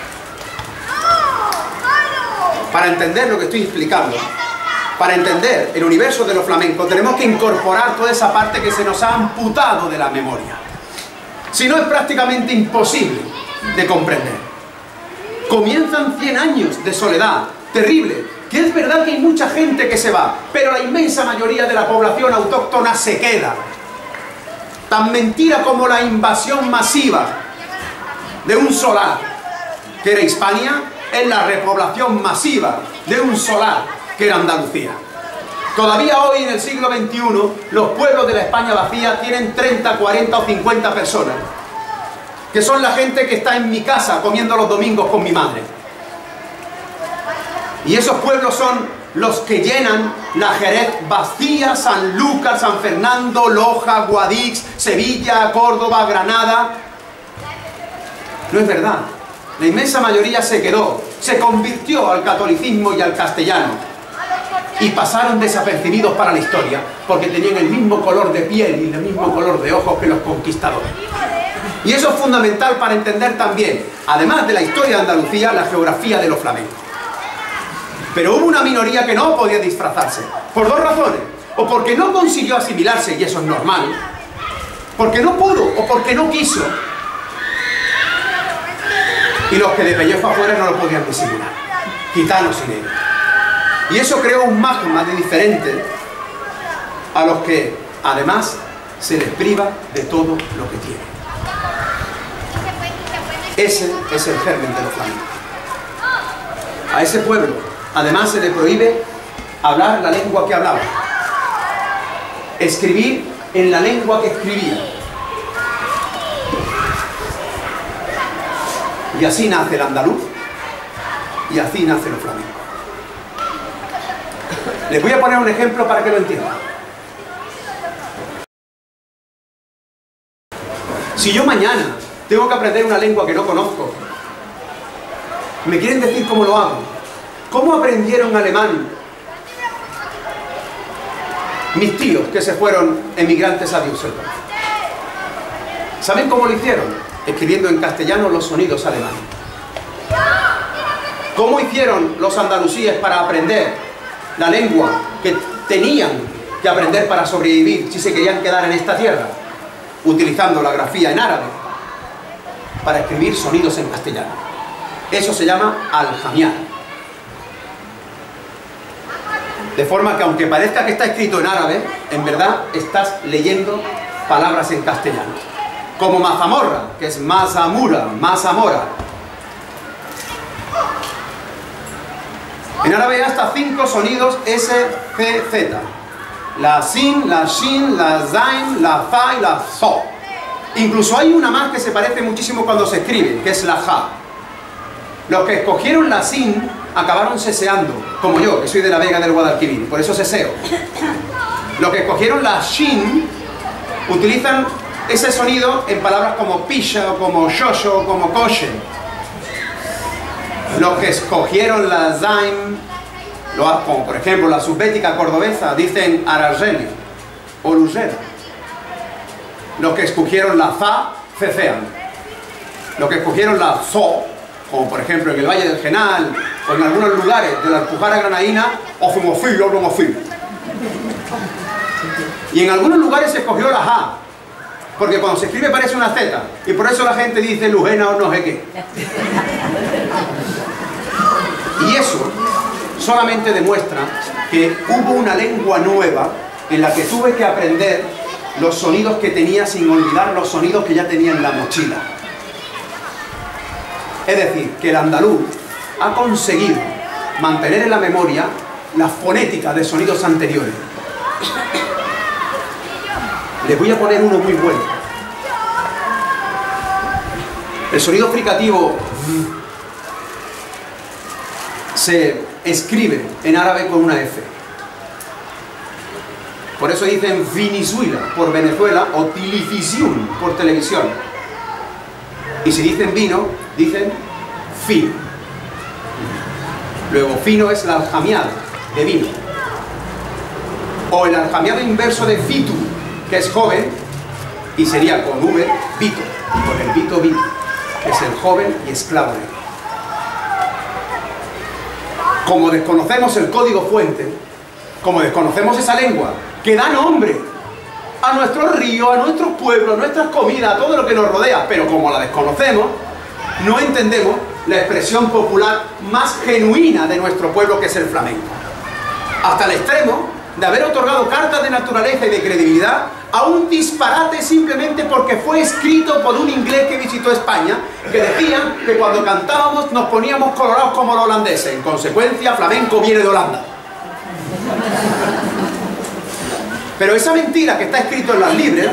Para entender lo que estoy explicando, para entender el universo de lo flamenco, tenemos que incorporar toda esa parte que se nos ha amputado de la memoria. Si no, es prácticamente imposible de comprender. Comienzan 100 años de soledad terrible, que es verdad que hay mucha gente que se va, pero la inmensa mayoría de la población autóctona se queda. Tan mentira como la invasión masiva de un solar, que era Hispania, es la repoblación masiva de un solar, que era Andalucía. Todavía hoy, en el siglo XXI, los pueblos de la España vacía tienen 30, 40 o 50 personas, que son la gente que está en mi casa comiendo los domingos con mi madre. Y esos pueblos son los que llenan la Jerez vacía, Sanlúcar, San Fernando, Loja, Guadix, Sevilla, Córdoba, Granada. No es verdad. La inmensa mayoría se quedó, se convirtió al catolicismo y al castellano, y pasaron desapercibidos para la historia, porque tenían el mismo color de piel y el mismo color de ojos que los conquistadores. Y eso es fundamental para entender también, además de la historia de Andalucía, la geografía de los flamencos. Pero hubo una minoría que no podía disfrazarse, por dos razones: o porque no consiguió asimilarse, y eso es normal, porque no pudo o porque no quiso, y los que de pellejo afuera no lo podían disimular, gitanos y negros. Y eso creó un magma de diferentes a los que además se les priva de todo lo que tienen. Ese es el germen de los flamencos. A ese pueblo además se le prohíbe hablar la lengua que hablaba, escribir en la lengua que escribía. Y así nace el andaluz, y así nace el flamenco. Les voy a poner un ejemplo para que lo entiendan. Si yo mañana tengo que aprender una lengua que no conozco, ¿me quieren decir cómo lo hago? ¿Cómo aprendieron alemán mis tíos que se fueron emigrantes a Düsseldorf? ¿Saben cómo lo hicieron? Escribiendo en castellano los sonidos alemanes. ¿Cómo hicieron los andalusíes para aprender la lengua que tenían que aprender para sobrevivir si se querían quedar en esta tierra? Utilizando la grafía en árabe para escribir sonidos en castellano. Eso se llama aljamiar. De forma que aunque parezca que está escrito en árabe, en verdad estás leyendo palabras en castellano. Como mazamorra, que es mazamura, mazamora. En árabe hay hasta 5 sonidos S, C, Z. La sin, la shin, la zain, la za y la zo. Incluso hay una más que se parece muchísimo cuando se escribe, que es la ja. Los que escogieron la sin acabaron seseando, como yo, que soy de la Vega del Guadalquivir, por eso seseo. Los que escogieron la shin utilizan ese sonido en palabras como pisha, o como shosho, o como koshe. Los que escogieron la zain, como por ejemplo la subbética cordobesa, dicen arajeli o lugera. Los que escogieron la za, cecean. Los que escogieron la zo, como por ejemplo en el Valle del Genal o en algunos lugares de la Alpujarra Granaína, ofumofil o bromofil. Y en algunos lugares se escogió la ja, porque cuando se escribe parece una Z, y por eso la gente dice lujena o no sé qué. Y eso solamente demuestra que hubo una lengua nueva en la que tuve que aprender los sonidos que tenía sin olvidar los sonidos que ya tenía en la mochila. Es decir, que el andaluz ha conseguido mantener en la memoria la fonética de sonidos anteriores. Les voy a poner uno muy bueno. El sonido fricativo se escribe en árabe con una F. Por eso dicen Venezuela por Venezuela o televisión por televisión. Y si dicen vino, dicen fino. Luego fino es el aljamiado de vino. O el aljamiado inverso de fitu, que es joven, y sería con V, vito, con el vito vito, que es el joven y esclavo de él. Como desconocemos el código fuente, como desconocemos esa lengua que da nombre a nuestros ríos, a nuestros pueblos, a nuestras comidas, a todo lo que nos rodea, pero como la desconocemos, no entendemos la expresión popular más genuina de nuestro pueblo, que es el flamenco. Hasta el extremo de haber otorgado cartas de naturaleza y de credibilidad a un disparate simplemente porque fue escrito por un inglés que visitó España, que decían que cuando cantábamos nos poníamos colorados como los holandeses. En consecuencia, flamenco viene de Holanda. Pero esa mentira que está escrito en las libres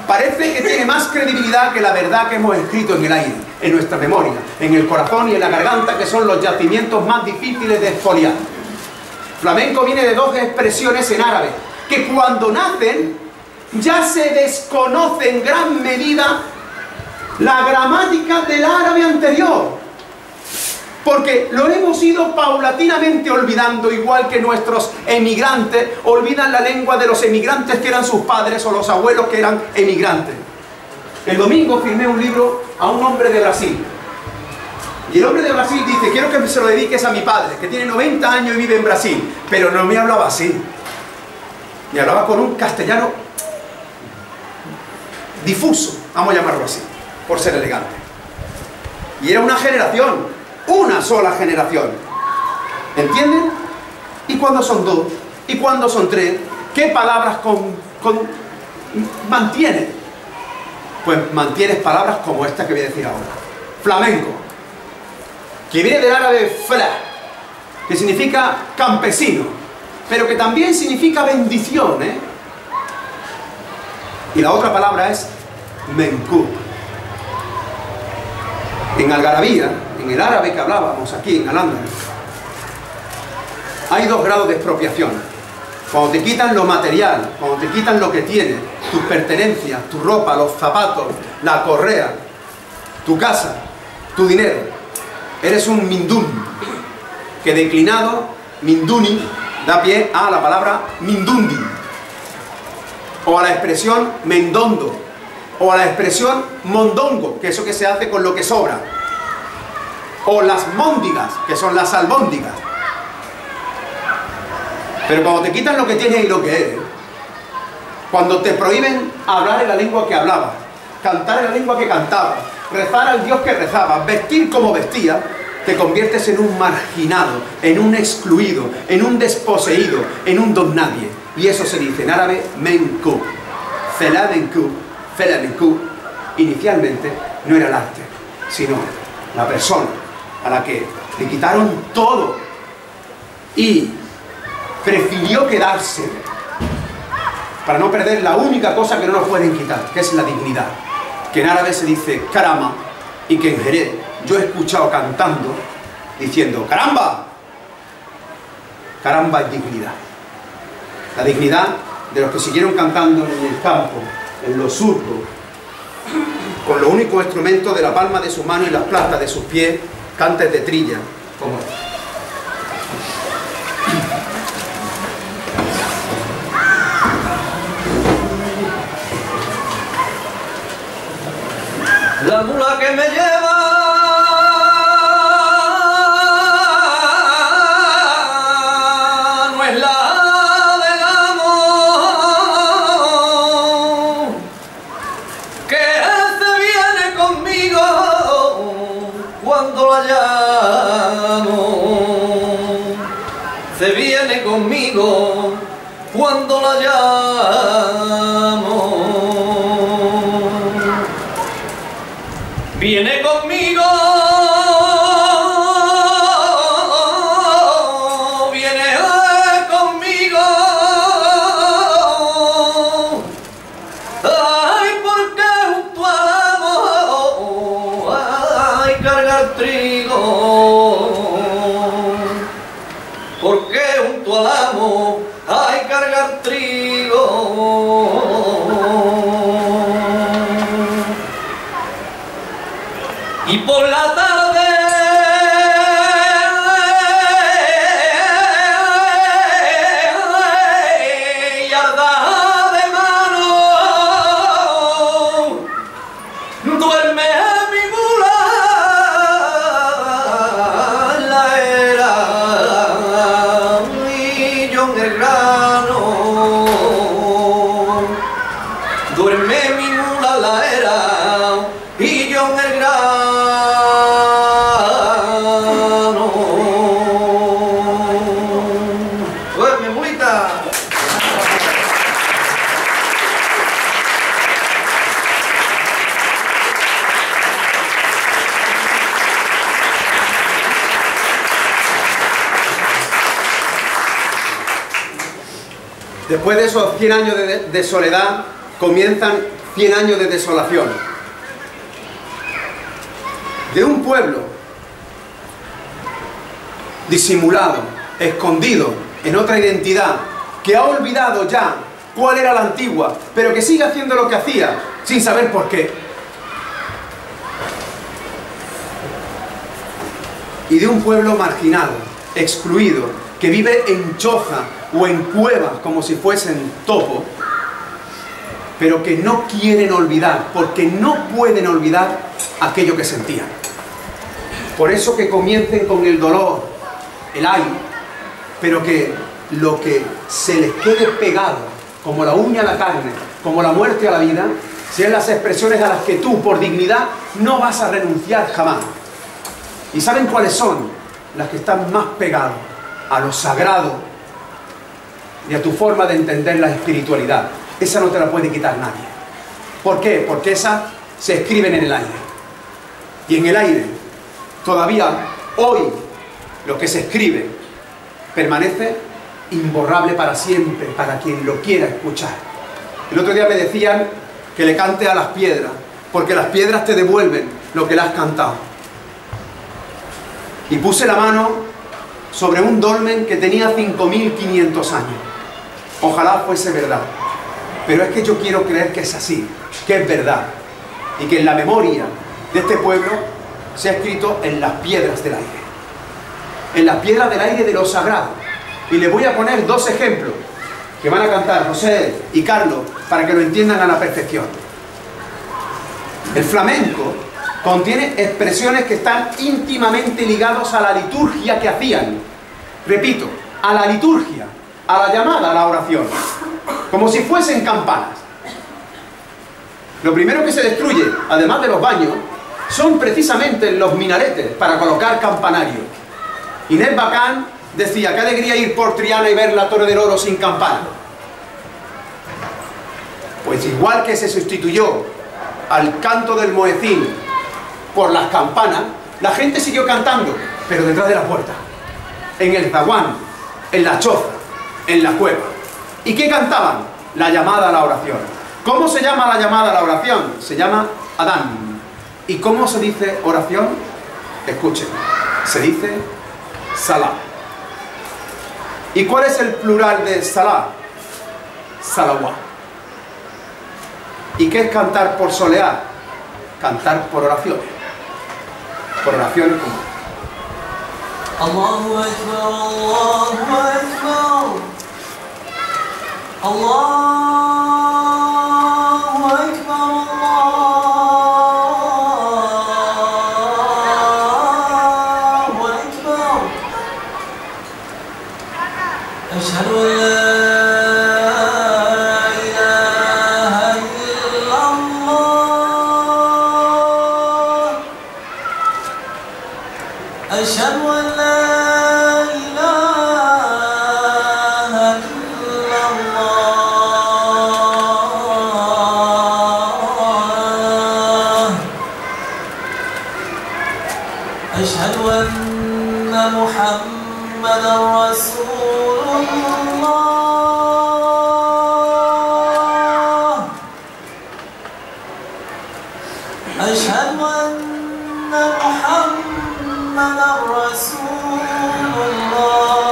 parece que tiene más credibilidad que la verdad que hemos escrito en el aire, en nuestra memoria, en el corazón y en la garganta, que son los yacimientos más difíciles de exfoliar. Flamenco viene de 2 expresiones en árabe, que cuando nacen ya se desconoce en gran medida la gramática del árabe anterior, porque lo hemos ido paulatinamente olvidando, igual que nuestros emigrantes olvidan la lengua de los emigrantes que eran sus padres o los abuelos que eran emigrantes. El domingo firmé un libro a un hombre de Brasil. Y el hombre de Brasil dice: quiero que se lo dediques a mi padre, que tiene 90 años y vive en Brasil. Pero no me hablaba así. Me hablaba con un castellano difuso, vamos a llamarlo así, por ser elegante. Y era una generación, una sola generación. ¿Entienden? ¿Y cuándo son 2? ¿Y cuándo son 3? ¿Qué palabras mantienes? Pues mantienes palabras como esta que voy a decir ahora. Flamenco, que viene del árabe fla, que significa campesino, pero que también significa bendición, ¿eh? Y la otra palabra es menkub. En algarabía, en el árabe que hablábamos aquí en Al-Ándalus, hay 2 grados de expropiación. Cuando te quitan lo material, cuando te quitan lo que tienes, tus pertenencias, tu ropa, los zapatos, la correa, tu casa, tu dinero. Eres un mindún, que declinado, minduni, da pie a la palabra mindundi, o a la expresión mendondo, o a la expresión mondongo, que es eso que se hace con lo que sobra, o las móndigas, que son las albóndigas. Pero cuando te quitan lo que tienes y lo que eres, cuando te prohíben hablar en la lengua que hablabas, cantar en la lengua que cantabas, rezar al Dios que rezabas, vestir como vestías, te conviertes en un marginado, en un excluido, en un desposeído, en un don nadie. Y eso se dice en árabe menku, feladenku, feladenku. Inicialmente no era el arte, sino la persona a la que le quitaron todo y prefirió quedarse para no perder la única cosa que no nos pueden quitar, que es la dignidad, que en árabe se dice karama, y que en Jerez yo he escuchado cantando diciendo caramba. Caramba es dignidad, la dignidad de los que siguieron cantando en el campo, en los surcos, con los únicos instrumentos de la palma de su mano y las plantas de sus pies, cantes de trilla como la mula que me lleva no es la del amor, que se viene conmigo cuando la llamo, se viene conmigo cuando la llamo. Viene conmigo, viene conmigo. Ay, porque junto al amor hay cargar trigo. Porque junto al amor hay cargar trigo. Y por la tarde yarda de mano duerme mi mula en la era y yo en el grano. Duerme mi mula en la era y yo en el grano. Después de esos 100 años de soledad, comienzan 100 años de desolación. De un pueblo disimulado, escondido en otra identidad, que ha olvidado ya cuál era la antigua, pero que sigue haciendo lo que hacía, sin saber por qué. Y de un pueblo marginado, excluido, que vive en choza o en cuevas como si fuesen topos, pero que no quieren olvidar, porque no pueden olvidar aquello que sentían. Por eso que comiencen con el dolor, el ay, pero que lo que se les quede pegado, como la uña a la carne, como la muerte a la vida, sean las expresiones a las que tú, por dignidad, no vas a renunciar jamás. ¿Y saben cuáles son? Las que están más pegadas a lo sagrado y a tu forma de entender la espiritualidad. Esa no te la puede quitar nadie. ¿Por qué? Porque esas se escriben en el aire. Y en el aire, todavía hoy, lo que se escribe permanece imborrable para siempre, para quien lo quiera escuchar. El otro día me decían que le cante a las piedras, porque las piedras te devuelven lo que le has cantado. Y puse la mano sobre un dolmen que tenía 5.500 años. Ojalá fuese verdad. Pero es que yo quiero creer que es así, que es verdad, y que en la memoria de este pueblo se ha escrito en las piedras del aire. En las piedras del aire de lo sagrado. Y les voy a poner dos ejemplos que van a cantar José y Carlos para que lo entiendan a la perfección. El flamenco contiene expresiones que están íntimamente ligados a la liturgia que hacían. Repito, a la liturgia, a la llamada a la oración, como si fuesen campanas. Lo primero que se destruye, además de los baños, son precisamente los minaretes para colocar campanarios. Inés Bacán decía: qué alegría ir por Triana y ver la Torre del Oro sin campana. Pues igual que se sustituyó al canto del muecín por las campanas, la gente siguió cantando, pero detrás de la puerta, en el zaguán, en la choza, en la cueva. ¿Y qué cantaban? La llamada a la oración. ¿Cómo se llama la llamada a la oración? Se llama Adán. ¿Y cómo se dice oración? Escuchen, se dice Salá. ¿Y cuál es el plural de Salá? Salawá. ¿Y qué es cantar por solear? Cantar por oraciones. Por oraciones como Allahu Akbar, Allahu Akbar, Allahu Akbar, Allahu Akbar. Ashhadu an la ilaha illallah. Ashhadu an la أشهد أن محمدا رسول الله أشهد أن محمدا رسول الله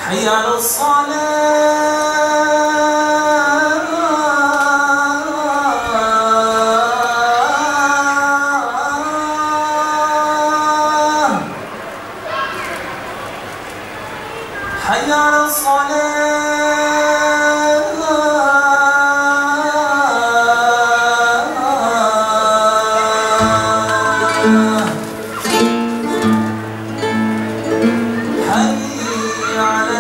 حي على الصلاة حي على الصلاة حي على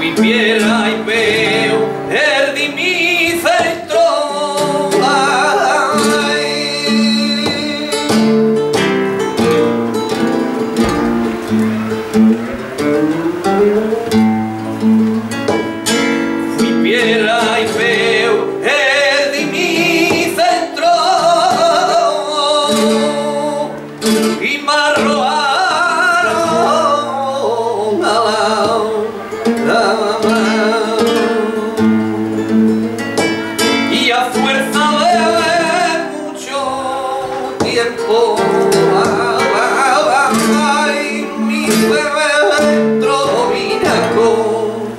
Fui piedra y veo, perdí mi centro. Fui piedra y veo, perdí mi centro. Y me arrojaron a la y a fuerza de mucho tiempo, ay, mi bebé dentro vine a contra.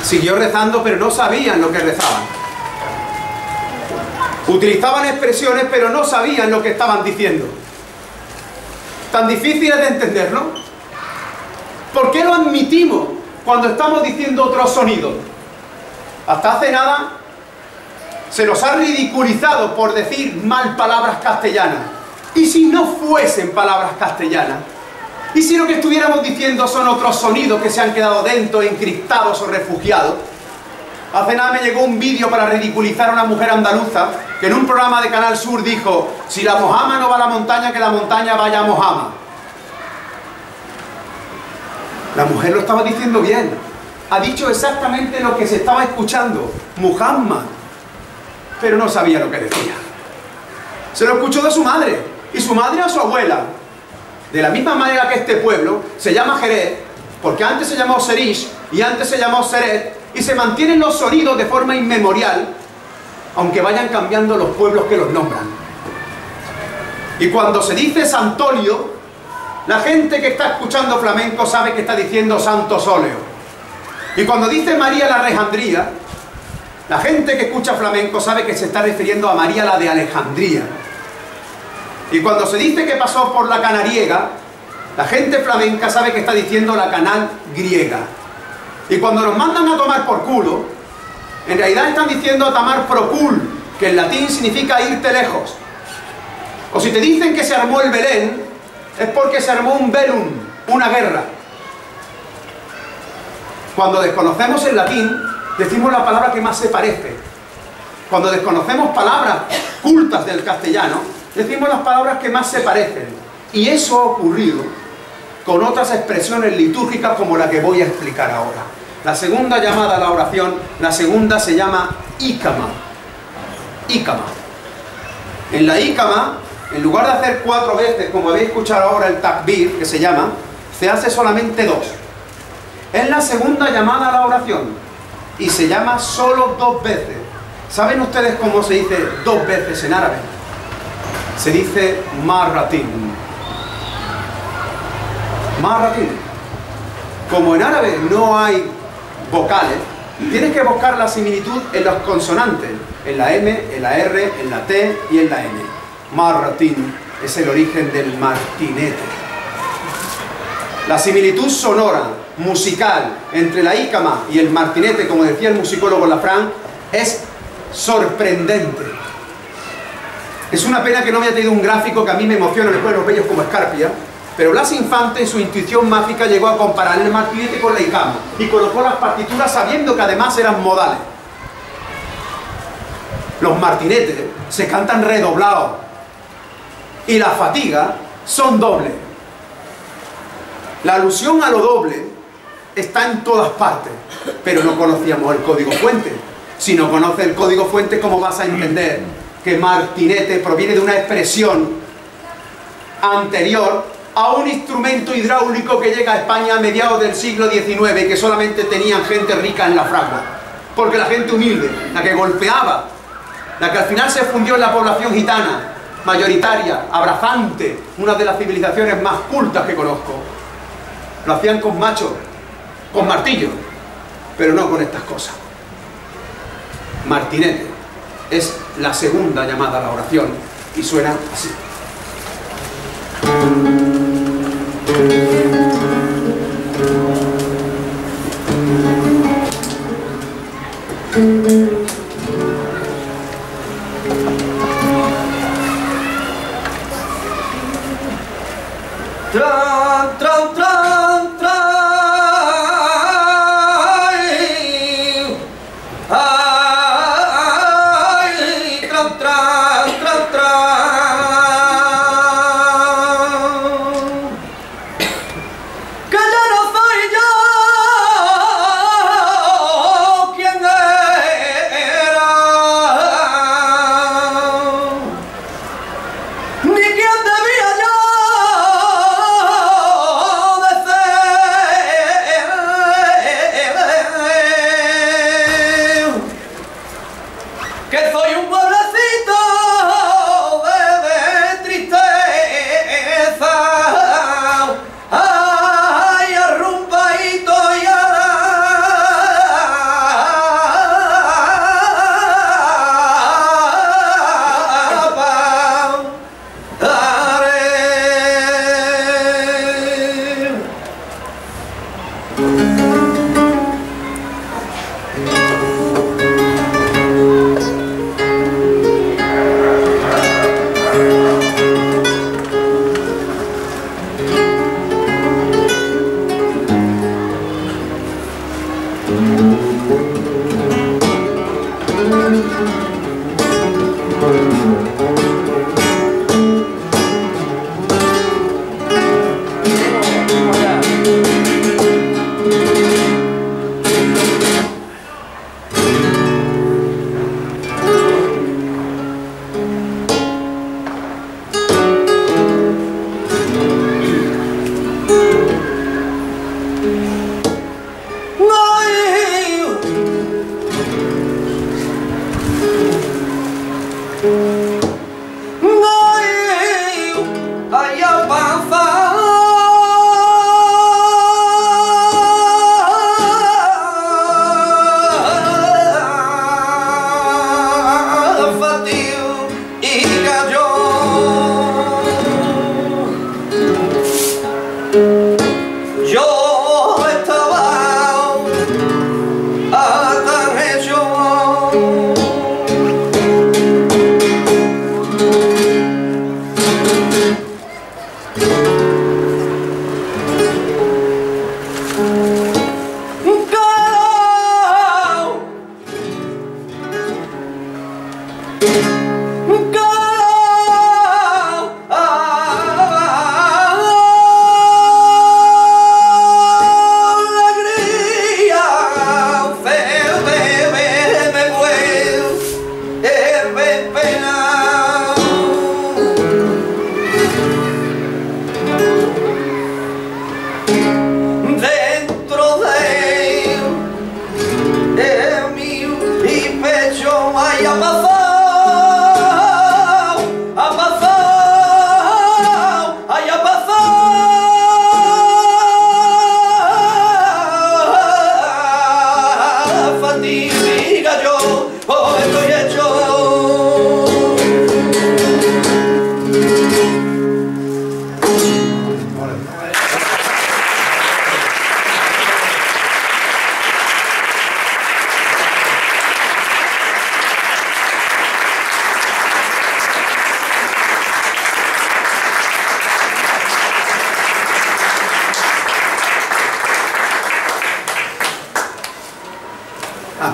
Siguió rezando, pero no sabían lo que rezaban. Utilizaban expresiones, pero no sabían lo que estaban diciendo. Tan difícil es de entenderlo. ¿Por qué lo admitimos cuando estamos diciendo otros sonidos? Hasta hace nada se nos ha ridiculizado por decir mal palabras castellanas. ¿Y si no fuesen palabras castellanas? ¿Y si lo que estuviéramos diciendo son otros sonidos que se han quedado dentro, encriptados o refugiados? Hace nada me llegó un vídeo para ridiculizar a una mujer andaluza que en un programa de Canal Sur dijo: si la mojama no va a la montaña, que la montaña vaya a mojama. La mujer lo estaba diciendo bien. Ha dicho exactamente lo que se estaba escuchando: Muhammad. Pero no sabía lo que decía. Se lo escuchó de su madre, y su madre a su abuela. De la misma manera que este pueblo se llama Jerez, porque antes se llamó Serish y antes se llamó Seret, y se mantienen los sonidos de forma inmemorial, aunque vayan cambiando los pueblos que los nombran. Y cuando se dice Santolio, la gente que está escuchando flamenco sabe que está diciendo Santo Sóleo. Y cuando dice María la Alejandría, la gente que escucha flamenco sabe que se está refiriendo a María la de Alejandría. Y cuando se dice que pasó por la canariega, la gente flamenca sabe que está diciendo la canal griega. Y cuando nos mandan a tomar por culo, en realidad están diciendo a tomar procul, que en latín significa irte lejos. O si te dicen que se armó el Belén, es porque se armó un velum, una guerra. Cuando desconocemos el latín, decimos la palabra que más se parece. Cuando desconocemos palabras cultas del castellano, decimos las palabras que más se parecen. Y eso ha ocurrido con otras expresiones litúrgicas como la que voy a explicar ahora. La segunda llamada a la oración, la segunda se llama ícama. Ícama. En la ícama, en lugar de hacer 4 veces, como habéis escuchado ahora el takbir, que se llama, se hace solamente 2. Es la segunda llamada a la oración y se llama solo 2 veces. ¿Saben ustedes cómo se dice 2 veces en árabe? Se dice marratin. Marratin. Como en árabe no hay vocales, tienes que buscar la similitud en los consonantes, en la M, en la R, en la T y en la N. Marratin es el origen del martinete. La similitud sonora, musical, entre la ícama y el martinete, como decía el musicólogo Lafranc, es sorprendente. Es una pena que no me haya traído un gráfico que a mí me emociona, le pone los vellos como escarpia, pero Blas Infante en su intuición mágica llegó a comparar el martinete con la ícama y colocó las partituras sabiendo que además eran modales. Los martinetes se cantan redoblados y las fatigas son dobles. La alusión a lo doble está en todas partes, pero no conocíamos el código fuente. Si no conoces el código fuente, ¿cómo vas a entender que martinete proviene de una expresión anterior a un instrumento hidráulico que llega a España a mediados del siglo XIX y que solamente tenían gente rica en la fragua? Porque la gente humilde, la que golpeaba, la que al final se fundió en la población gitana, mayoritaria, abrazante, una de las civilizaciones más cultas que conozco, lo hacían con machos, con martillos, pero no con estas cosas. Martinete es la segunda llamada a la oración y suena así. Tran, tran, tran, tran. Ay, tran, tran, tran, tran.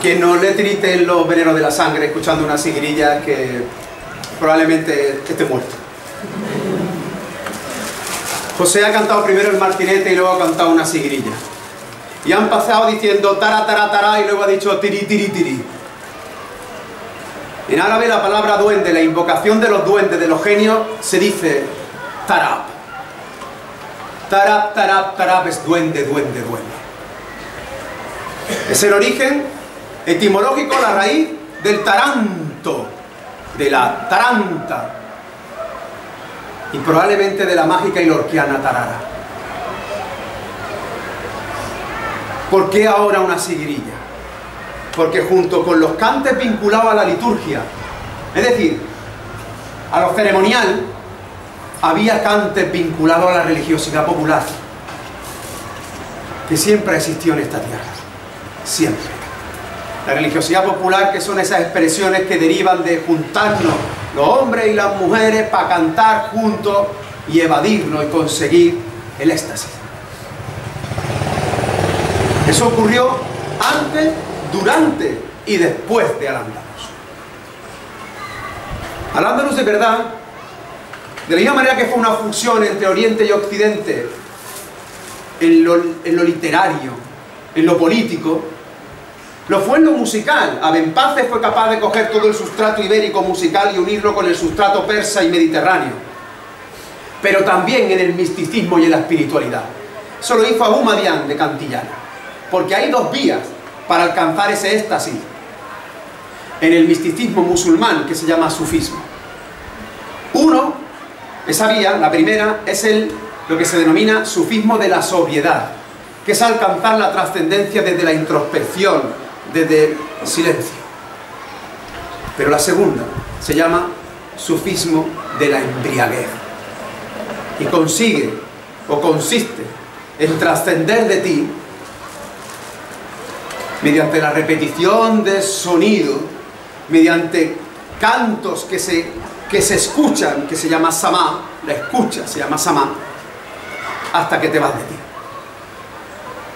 Quien no le tiriten los venenos de la sangre escuchando una sigrilla que probablemente esté muerto. José ha cantado primero el martinete y luego ha cantado una sigrilla. Y han pasado diciendo tara, tara, tara y luego ha dicho tiri, tiri, tiri. En árabe la palabra duende, la invocación de los duendes, de los genios, se dice tarab. Tarab, tarab, tarab es duende, duende, duende. Es el origen etimológico, la raíz del taranto, de la taranta y probablemente de la mágica y lorquiana tarara. ¿Por qué ahora una sigrilla? Porque junto con los cantes vinculados a la liturgia, es decir, a lo ceremonial, había cantes vinculados a la religiosidad popular, que siempre ha existido en esta tierra, siempre. La religiosidad popular, que son esas expresiones que derivan de juntarnos los hombres y las mujeres para cantar juntos y evadirnos y conseguir el éxtasis. Eso ocurrió antes, durante y después de Al-Ándalus. Al-Ándalus de verdad, de la misma manera que fue una fusión entre Oriente y Occidente en lo literario, en lo político, lo fue en lo musical. Abenpace fue capaz de coger todo el sustrato ibérico musical y unirlo con el sustrato persa y mediterráneo. Pero también en el misticismo y en la espiritualidad. Eso lo hizo Ahumadian de Cantillana. Porque hay dos vías para alcanzar ese éxtasis. En el misticismo musulmán, que se llama sufismo. Uno, esa vía, la primera, es lo que se denomina sufismo de la sobriedad, que es alcanzar la trascendencia desde la introspección, desde el silencio. Pero la segunda se llama sufismo de la embriaguez y consiste en trascender de ti mediante la repetición de sonido, mediante cantos que se escuchan, que se llama samá, la escucha se llama samá, hasta que te vas de ti.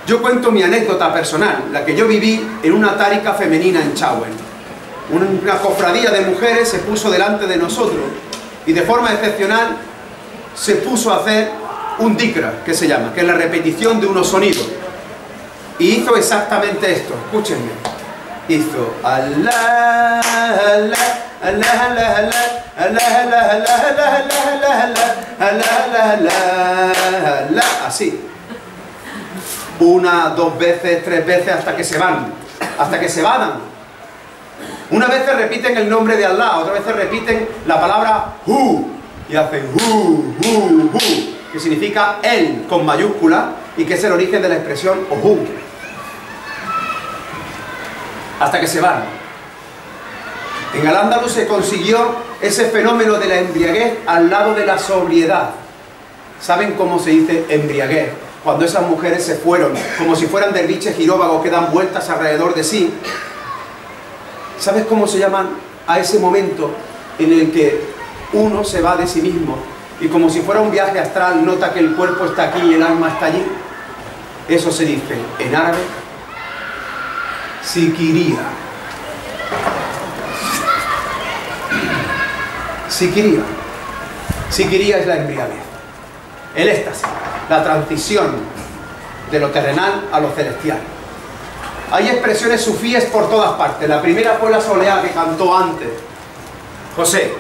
Yo cuento mi anécdota personal, la que yo viví en una tárica femenina en Chauen. Una cofradía de mujeres se puso delante de nosotros y de forma excepcional se puso a hacer un dikra, que se llama, que es la repetición de unos sonidos. Y hizo exactamente esto, escúchenme. Hizo Allah, Allah, Allah, Allah, Allah, Allah, Allah, Allah, Allah, Allah, Allah, así. Una, dos veces, tres veces, hasta que se van, hasta que se vadan. Una vez repiten el nombre de Allah, otra vez repiten la palabra Hu, y hacen Hu, Hu, Hu, que significa Él con mayúscula y que es el origen de la expresión Ohu. Hasta que se van. En Al-Ándalus se consiguió ese fenómeno de la embriaguez al lado de la sobriedad. ¿Saben cómo se dice embriaguez? Cuando esas mujeres se fueron, como si fueran derviches giróvagos que dan vueltas alrededor de sí. ¿Sabes cómo se llaman a ese momento en el que uno se va de sí mismo y como si fuera un viaje astral nota que el cuerpo está aquí y el alma está allí? Eso se dice en árabe sikiría. Sikiría. Sikiría es la embriaguez, el éxtasis, la transición de lo terrenal a lo celestial. Hay expresiones sufíes por todas partes. La primera fue la soleá que cantó antes José,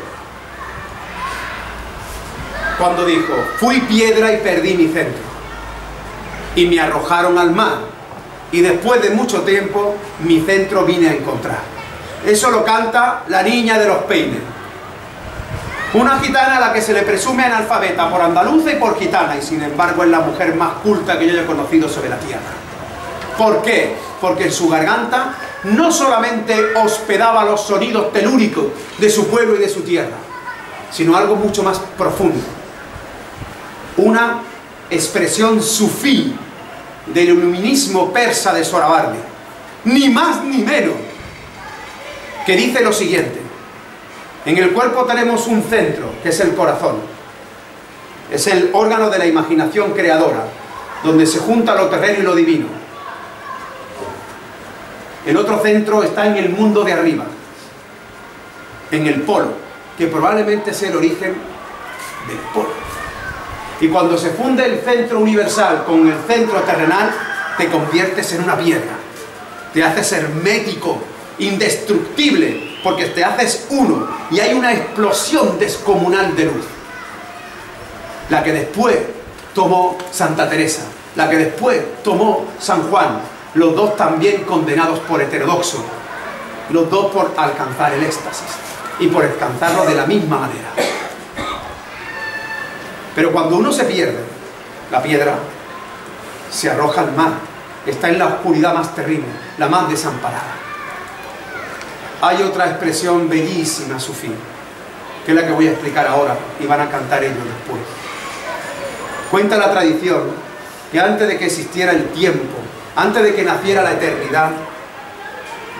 cuando dijo: fui piedra y perdí mi centro, y me arrojaron al mar, y después de mucho tiempo mi centro vine a encontrar. Eso lo canta la niña de los peines, una gitana a la que se le presume analfabeta por andaluza y por gitana, y sin embargo es la mujer más culta que yo haya conocido sobre la tierra. ¿Por qué? Porque en su garganta no solamente hospedaba los sonidos telúricos de su pueblo y de su tierra, sino algo mucho más profundo, una expresión sufí del iluminismo persa de Sohrabardi, ni más ni menos, que dice lo siguiente: en el cuerpo tenemos un centro, que es el corazón, es el órgano de la imaginación creadora, donde se junta lo terreno y lo divino. El otro centro está en el mundo de arriba, en el polo, que probablemente es el origen del polo. Y cuando se funde el centro universal con el centro terrenal, te conviertes en una piedra. Te haces hermético, indestructible, porque te haces uno y hay una explosión descomunal de luz. La que después tomó Santa Teresa, la que después tomó San Juan, los dos también condenados por heterodoxo, los dos por alcanzar el éxtasis y por alcanzarlo de la misma manera. Pero cuando uno se pierde, la piedra se arroja al mar, está en la oscuridad más terrible, la más desamparada. Hay otra expresión bellísima sufí, que es la que voy a explicar ahora y van a cantar ellos después. Cuenta la tradición que antes de que existiera el tiempo, antes de que naciera la eternidad,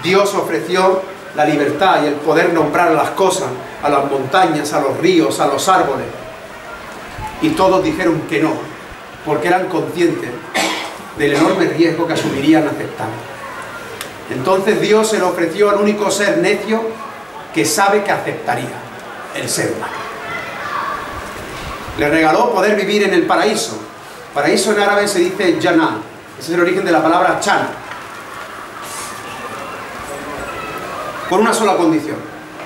Dios ofreció la libertad y el poder nombrar las cosas, a las montañas, a los ríos, a los árboles. Y todos dijeron que no, porque eran conscientes del enorme riesgo que asumirían aceptando. Entonces Dios se lo ofreció al único ser necio que sabe que aceptaría: el ser humano. Le regaló poder vivir en el paraíso. Paraíso en árabe se dice Jannah. Ese es el origen de la palabra chana. Con una sola condición: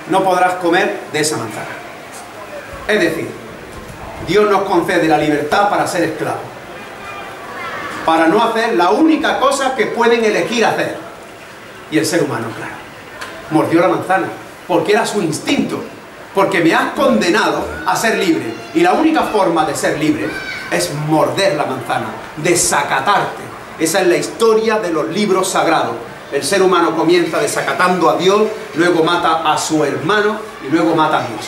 no podrás comer de esa manzana. Es decir, Dios nos concede la libertad para ser esclavos, para no hacer la única cosa que pueden elegir hacer. Y el ser humano, claro, mordió la manzana, porque era su instinto, porque me has condenado a ser libre, y la única forma de ser libre es morder la manzana, desacatarte. Esa es la historia de los libros sagrados. El ser humano comienza desacatando a Dios, luego mata a su hermano y luego mata a Dios.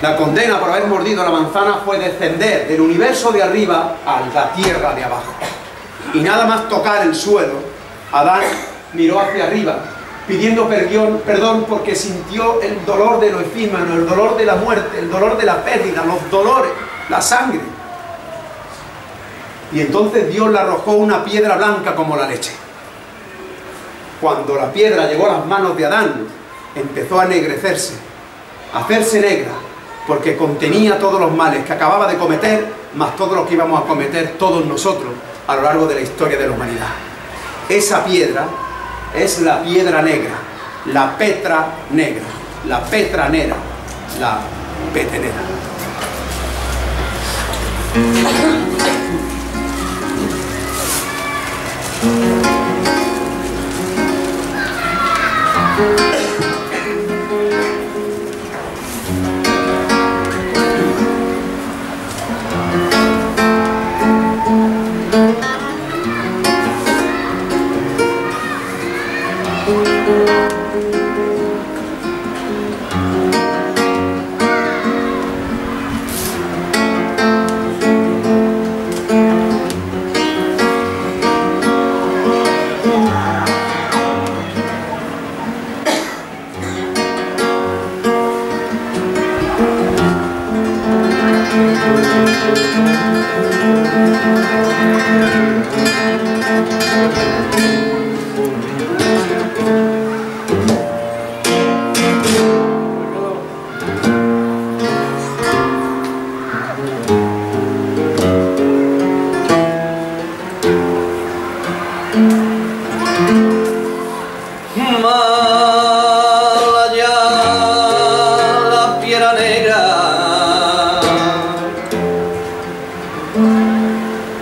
La condena por haber mordido la manzana fue descender del universo de arriba a la tierra de abajo. Y nada más tocar el suelo, Adán miró hacia arriba, pidiendo perdón porque sintió el dolor de lo efímero, el dolor de la muerte, el dolor de la pérdida, los dolores, la sangre. Y entonces Dios le arrojó una piedra blanca como la leche. Cuando la piedra llegó a las manos de Adán, empezó a ennegrecerse, a hacerse negra, porque contenía todos los males que acababa de cometer, más todos los que íbamos a cometer todos nosotros a lo largo de la historia de la humanidad. Esa piedra es la piedra negra, la Petra negra, la Petra nera, la petenera.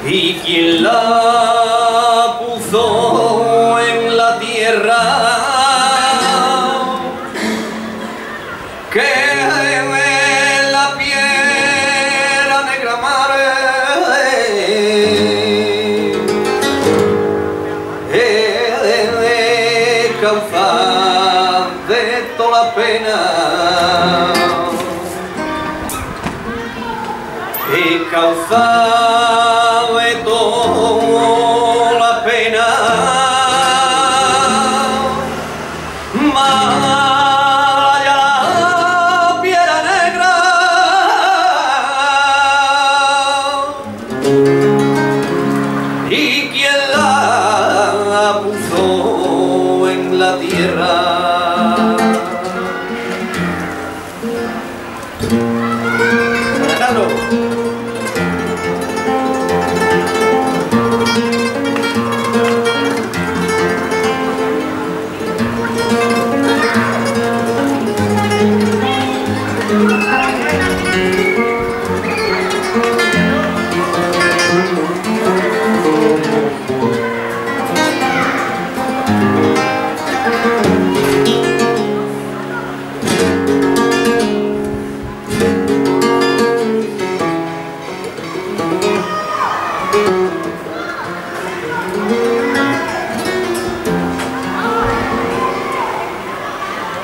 Y quien la puso en la tierra, que la piedra negra causa de toda la pena, y causa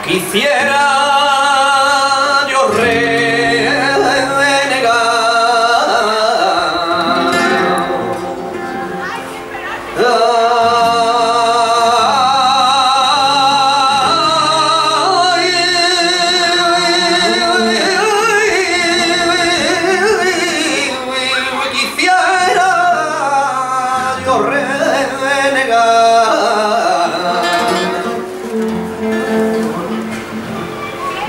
quisiera yo renegar, quisiera yo renegar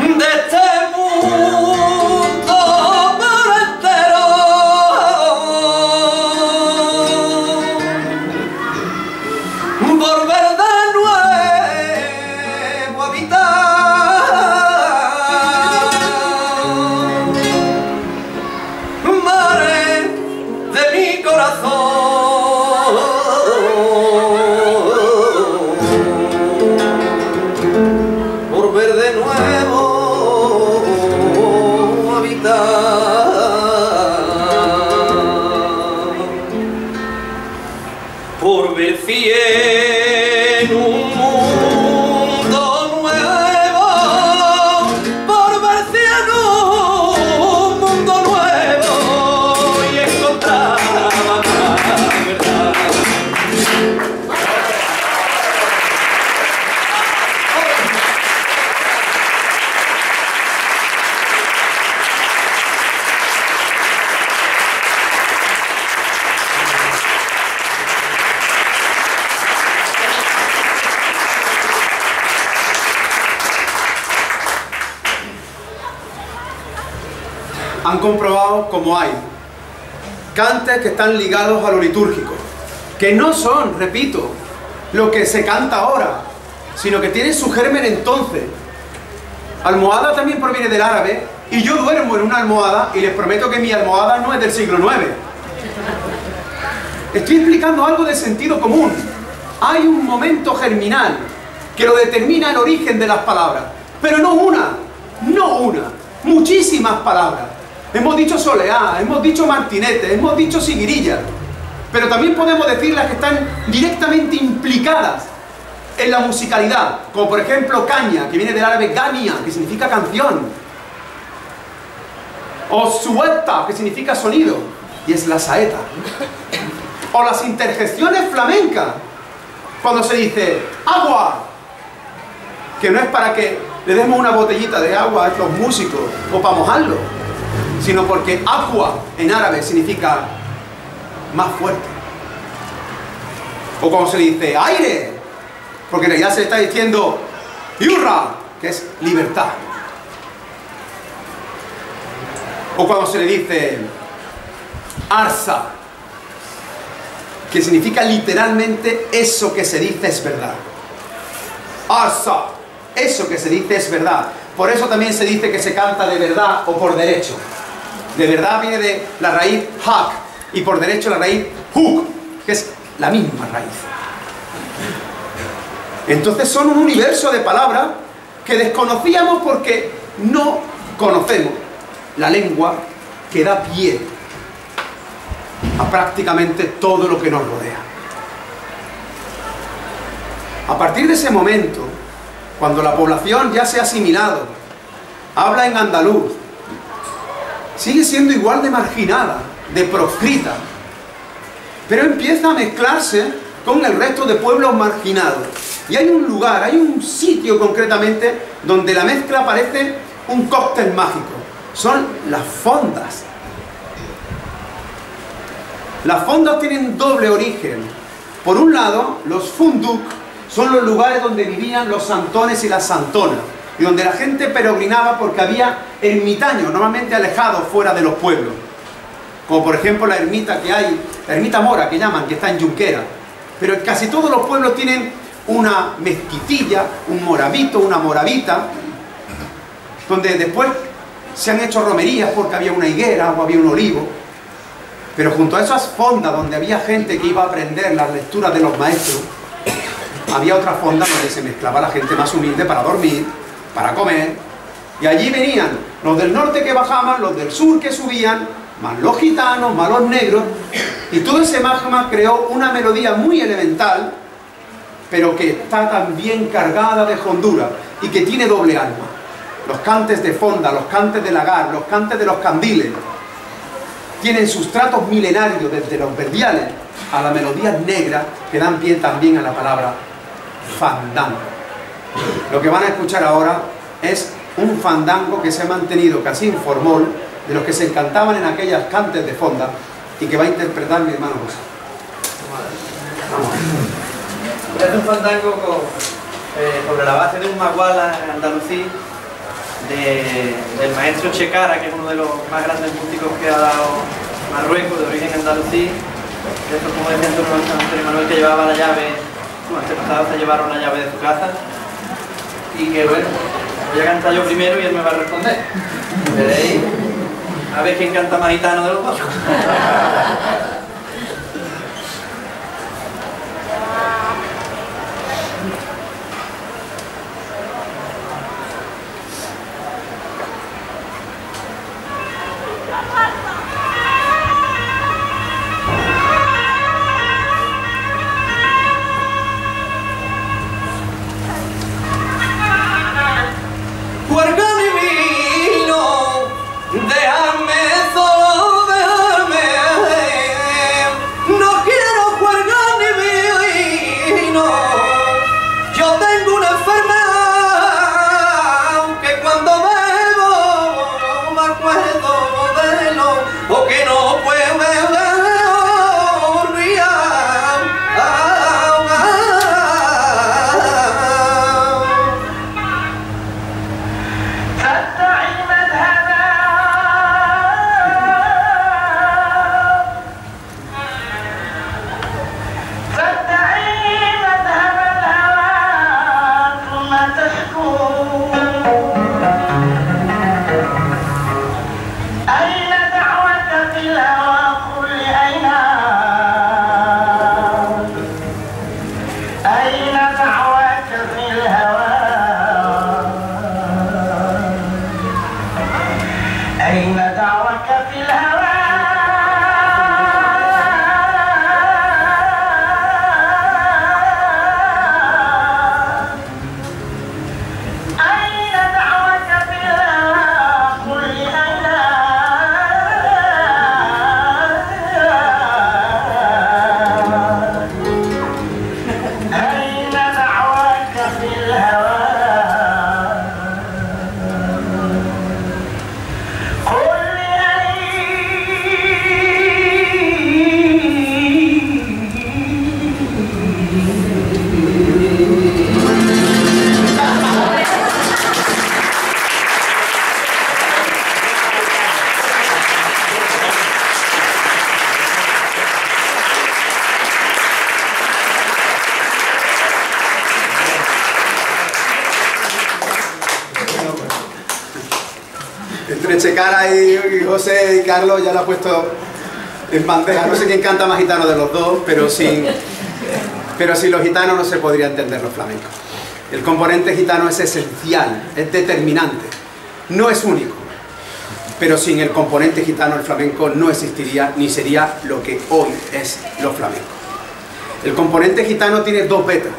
de este mundo por entero, por ver de nuevo habitar, madre de mi corazón, por ver de nuevo por ver cien un mundo nuevo, por ver cien un mundo nuevo y encontrar la verdad. han comprobado cómo hay cantes que están ligados a lo litúrgico, que no son, repito, lo que se canta ahora, sino que tienen su germen entonces. Almohada también proviene del árabe, y yo duermo en una almohada y les prometo que mi almohada no es del siglo IX. Estoy explicando algo de sentido común. Hay un momento germinal que lo determina el origen de las palabras, pero no una, muchísimas palabras. Hemos dicho soleá, hemos dicho martinete, hemos dicho siguirilla, pero también podemos decir las que están directamente implicadas en la musicalidad, como por ejemplo caña, que viene del árabe gania, que significa canción, o sueta, que significa sonido, y es la saeta, o las interjecciones flamencas, cuando se dice agua, que no es para que le demos una botellita de agua a estos músicos o para mojarlo, sino porque agua en árabe significa más fuerte. O cuando se dice aire, porque en realidad se está diciendo yurra, que es libertad. O cuando se le dice arsa, que significa literalmente eso que se dice es verdad. Arsa, eso que se dice es verdad. Por eso también se dice que se canta de verdad o por derecho. De verdad viene de la raíz hak y por derecho la raíz huk, que es la misma raíz. Entonces son un universo de palabras que desconocíamos porque no conocemos la lengua que da pie a prácticamente todo lo que nos rodea. A partir de ese momento, cuando la población ya se ha asimilado, habla en andaluz, sigue siendo igual de marginada, de proscrita, pero empieza a mezclarse con el resto de pueblos marginados. Y hay un lugar, hay un sitio concretamente donde la mezcla parece un cóctel mágico. Son las fondas. Las fondas tienen doble origen. Por un lado, los funduk son los lugares donde vivían los santones y las santonas, y donde la gente peregrinaba porque había ermitaños, normalmente alejados fuera de los pueblos. Como por ejemplo la ermita que hay, la ermita mora que llaman, que está en Junquera. Pero casi todos los pueblos tienen una mezquitilla, un moravito, una moravita, donde después se han hecho romerías porque había una higuera o había un olivo. Pero junto a esas fondas donde había gente que iba a aprender las lecturas de los maestros, había otras fondas donde se mezclaba la gente más humilde para dormir, para comer, y allí venían los del norte que bajaban, los del sur que subían, más los gitanos, más los negros, y todo ese magma creó una melodía muy elemental, pero que está también cargada de hondura y que tiene doble alma. Los cantes de fonda, los cantes de lagar, los cantes de los candiles, tienen sustratos milenarios desde los verdiales a las melodías negras que dan pie también a la palabra fandango. Lo que van a escuchar ahora es un fandango que se ha mantenido casi informal de los que se cantaban en aquellas cantes de fonda y que va a interpretar mi hermano José. Es un fandango sobre la base de un maguala andalusí del maestro Checara, que es uno de los más grandes músicos que ha dado Marruecos, de origen andalusí. Esto, como decía Antonio Manuel, que llevaba la llave, sus antepasados se llevaron la llave de su casa, y que bueno, voy a cantar yo primero y él me va a responder. Veréis, a ver quién canta más gitano de los dos. Déjame solo, déjame Entre Checara y José y Carlos ya lo ha puesto en bandeja. No sé quién canta más gitano de los dos, pero sin los gitanos no se podría entender los flamencos. El componente gitano es esencial, es determinante, no es único. Pero sin el componente gitano el flamenco no existiría ni sería lo que hoy es los flamencos. El componente gitano tiene dos vetas.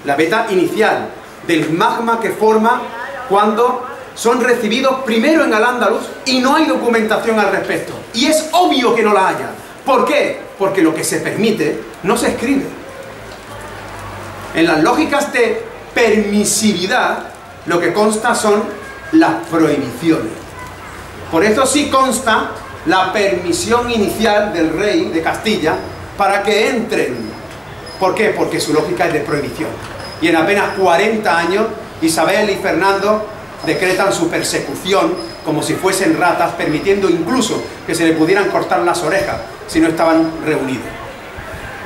La veta inicial del magma que forma cuando son recibidos primero en Al-Ándalus y no hay documentación al respecto. Y es obvio que no la haya. ¿Por qué? Porque lo que se permite no se escribe. En las lógicas de permisividad lo que consta son las prohibiciones. Por eso sí consta la permisión inicial del rey de Castilla para que entren. ¿Por qué? Porque su lógica es de prohibición. Y en apenas 40 años Isabel y Fernando decretan su persecución como si fuesen ratas, permitiendo incluso que se le pudieran cortar las orejas si no estaban reunidos.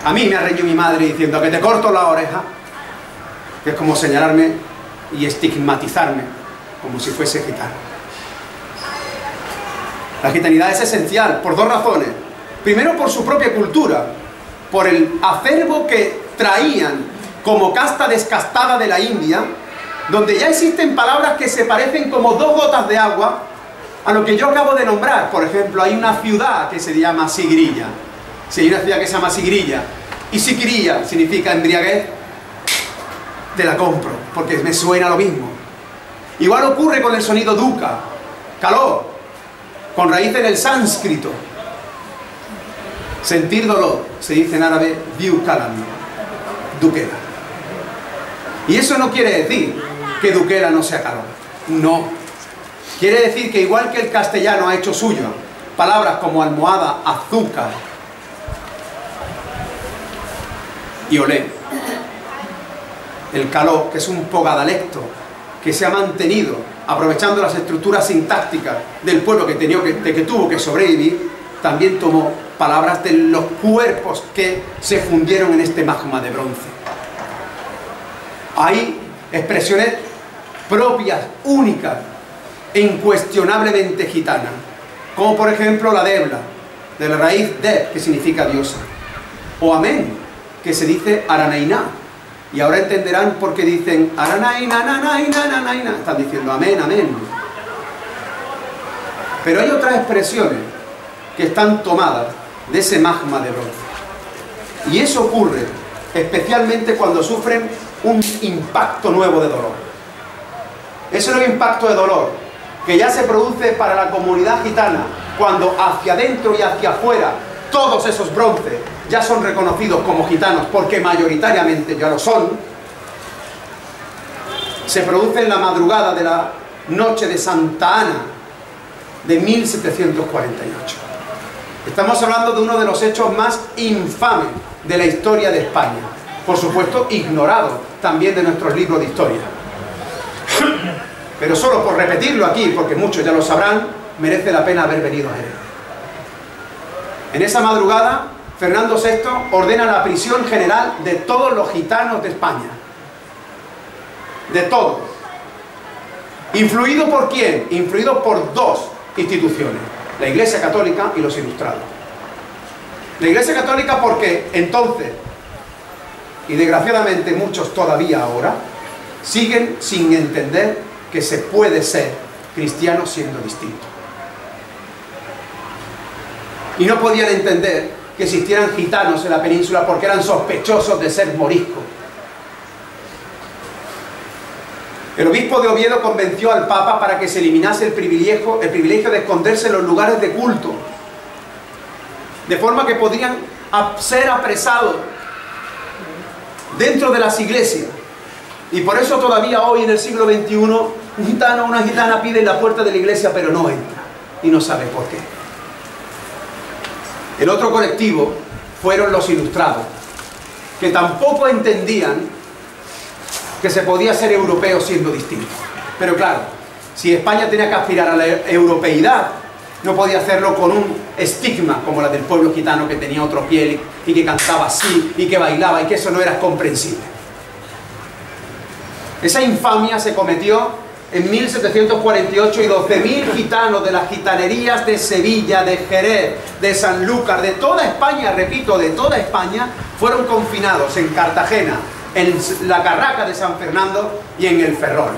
A mí me arreñó mi madre diciendo que te corto la oreja, que es como señalarme y estigmatizarme como si fuese gitano. La gitanidad es esencial por dos razones. Primero, por su propia cultura, por el acervo que traían como casta descastada de la India, donde ya existen palabras que se parecen como dos gotas de agua a lo que yo acabo de nombrar. Por ejemplo, hay una ciudad que se llama Sigrilla. Sí, hay una ciudad que se llama Sigrilla. Y Sigrilla significa embriaguez, te la compro, porque me suena lo mismo. Igual ocurre con el sonido dukkha, calor, con raíz en el sánscrito. Sentir dolor, se dice en árabe, viukalam, duquera. Y eso no quiere decir que duquera no sea calor. No. Quiere decir que igual que el castellano ha hecho suyo palabras como almohada, azúcar y olé, el caló, que es un pogadalecto que se ha mantenido aprovechando las estructuras sintácticas del pueblo que tuvo que sobrevivir, también tomó palabras de los cuerpos que se fundieron en este magma de bronce. Hay expresiones propias, únicas e incuestionablemente gitanas, como por ejemplo la debla, de la raíz deb, que significa diosa, o amén, que se dice aranainá. Y ahora entenderán por qué dicen aranaina, nanaina, nanaina. Están diciendo amén, amén. Pero hay otras expresiones que están tomadas de ese magma de bronce. Y eso ocurre especialmente cuando sufren un impacto nuevo de dolor. Ese nuevo impacto de dolor que ya se produce para la comunidad gitana cuando hacia adentro y hacia afuera todos esos bronces ya son reconocidos como gitanos, porque mayoritariamente ya lo son, se produce en la madrugada de la noche de Santa Ana de 1748. Estamos hablando de uno de los hechos más infames de la historia de España, por supuesto ignorado también de nuestros libros de historia. Pero solo por repetirlo aquí, porque muchos ya lo sabrán, merece la pena haber venido a él. En esa madrugada, Fernando VI ordena la prisión general de todos los gitanos de España. De todos. ¿Influido por quién? Influido por dos instituciones: la Iglesia Católica y los Ilustrados. La Iglesia Católica porque entonces, y desgraciadamente muchos todavía ahora, siguen sin entender que se puede ser cristiano siendo distinto. Y no podían entender que existieran gitanos en la península porque eran sospechosos de ser moriscos. El obispo de Oviedo convenció al Papa para que se eliminase el privilegio de esconderse en los lugares de culto, de forma que podrían ser apresados dentro de las iglesias. Y por eso todavía hoy en el siglo XXI un gitano o una gitana pide en la puerta de la iglesia pero no entra y no sabe por qué. El otro colectivo fueron los Ilustrados, que tampoco entendían que se podía ser europeo siendo distinto. Pero claro, si España tenía que aspirar a la europeidad, no podía hacerlo con un estigma como la del pueblo gitano, que tenía otro piel y que cantaba así y que bailaba, y que eso no era comprensible. Esa infamia se cometió en 1748 y 12.000 gitanos de las gitanerías de Sevilla, de Jerez, de Sanlúcar, de toda España, repito, de toda España, fueron confinados en Cartagena, en la Carraca de San Fernando y en el Ferrol.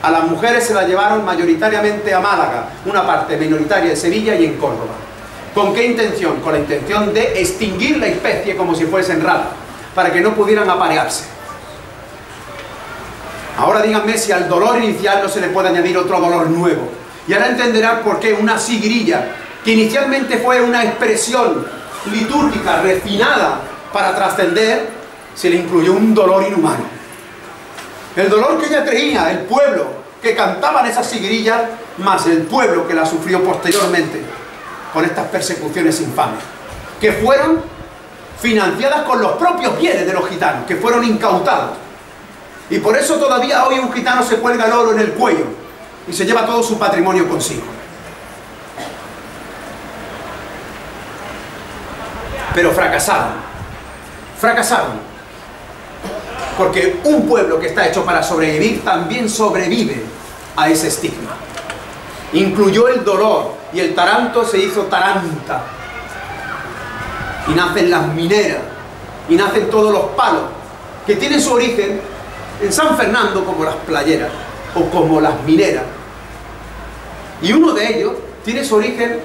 A las mujeres se las llevaron mayoritariamente a Málaga, una parte minoritaria en Sevilla y en Córdoba. ¿Con qué intención? Con la intención de extinguir la especie como si fuesen ratas, para que no pudieran aparearse. Ahora díganme si al dolor inicial no se le puede añadir otro dolor nuevo. Y ahora entenderán por qué una sigrilla, que inicialmente fue una expresión litúrgica refinada para trascender, se le incluyó un dolor inhumano. El dolor que ella tenía, el pueblo que cantaban esas sigrillas, más el pueblo que la sufrió posteriormente con estas persecuciones infames, que fueron financiadas con los propios bienes de los gitanos, que fueron incautados. Y por eso todavía hoy un gitano se cuelga el oro en el cuello y se lleva todo su patrimonio consigo. Pero fracasaron. Fracasaron. Porque un pueblo que está hecho para sobrevivir también sobrevive a ese estigma. Incluyó el dolor y el taranto se hizo taranta. Y nacen las mineras y nacen todos los palos que tienen su origen en San Fernando, como las playeras o como las mineras. Y uno de ellos tiene su origen,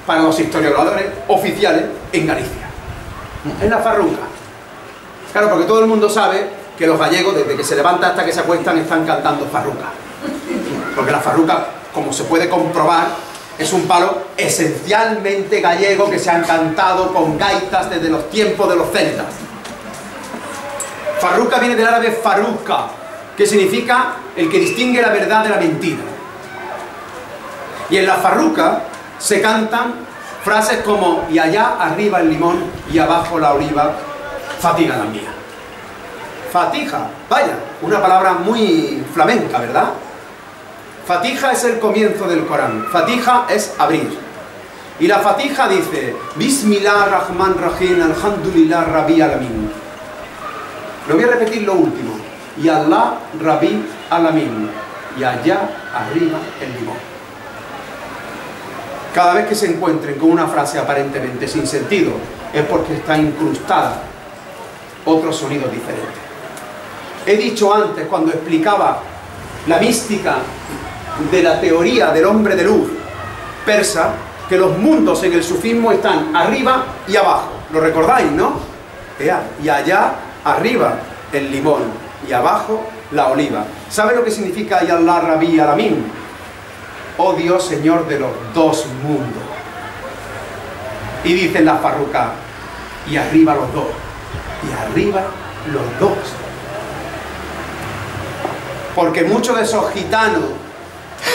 para los historiadores oficiales, en Galicia, en la farruca. Claro, porque todo el mundo sabe que los gallegos, desde que se levantan hasta que se acuestan, están cantando farruca. Porque la farruca, como se puede comprobar, es un palo esencialmente gallego que se han cantado con gaitas desde los tiempos de los celtas. Farruca viene del árabe farruca, que significa el que distingue la verdad de la mentira. Y en la farruca se cantan frases como: y allá arriba el limón y abajo la oliva, fatiga la mía. Fatija, vaya, una palabra muy flamenca, ¿verdad? Fatija es el comienzo del Corán. Fatija es abrir. Y la fatija dice: Bismillah Rahman Rahim, Alhamdulillah Rabbi Alamin. Lo voy a repetir lo último. Y Allah Rabbi Alamin. Y allá arriba el limón. Cada vez que se encuentren con una frase aparentemente sin sentido, es porque está incrustada otros sonidos diferentes. He dicho antes, cuando explicaba la mística de la teoría del hombre de luz persa, que los mundos en el sufismo están arriba y abajo. ¿Lo recordáis, no? Y allá arriba el limón y abajo la oliva. ¿Sabe lo que significa Ya Allah Rabbi Alamin? Oh Dios, Señor de los dos mundos. Y dice la farruca: y arriba los dos, y arriba los dos. Porque muchos de esos gitanos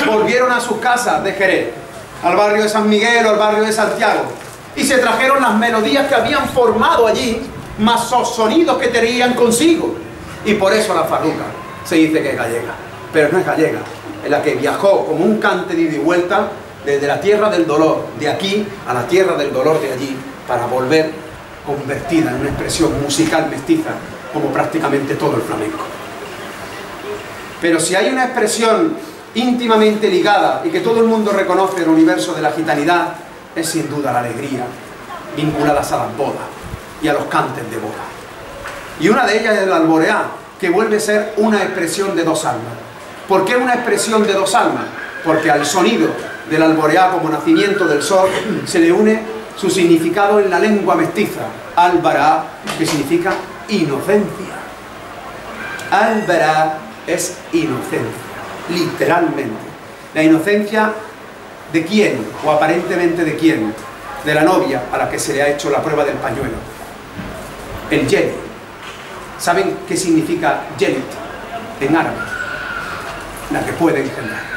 volvieron a sus casas de Jerez, al barrio de San Miguel o al barrio de Santiago, y se trajeron las melodías que habían formado allí, más los sonidos que tenían consigo. Y por eso la farruca se dice que es gallega, pero no es gallega, es la que viajó como un cante de ida y vuelta desde la tierra del dolor de aquí a la tierra del dolor de allí, para volver convertida en una expresión musical mestiza, como prácticamente todo el flamenco. Pero si hay una expresión íntimamente ligada y que todo el mundo reconoce en el universo de la gitanidad, es sin duda la alegría, vinculadas a las bodas y a los cantes de boda. Y una de ellas es el alboreá, que vuelve a ser una expresión de dos almas. ¿Por qué una expresión de dos almas? Porque al sonido del alboreá como nacimiento del sol se le une su significado en la lengua mestiza, albará, que significa inocencia. Albará es inocencia, literalmente. La inocencia ¿de quién? O aparentemente ¿de quién? De la novia a la que se le ha hecho la prueba del pañuelo. El yelit. ¿Saben qué significa yelit en árabe? La que puede engendrar.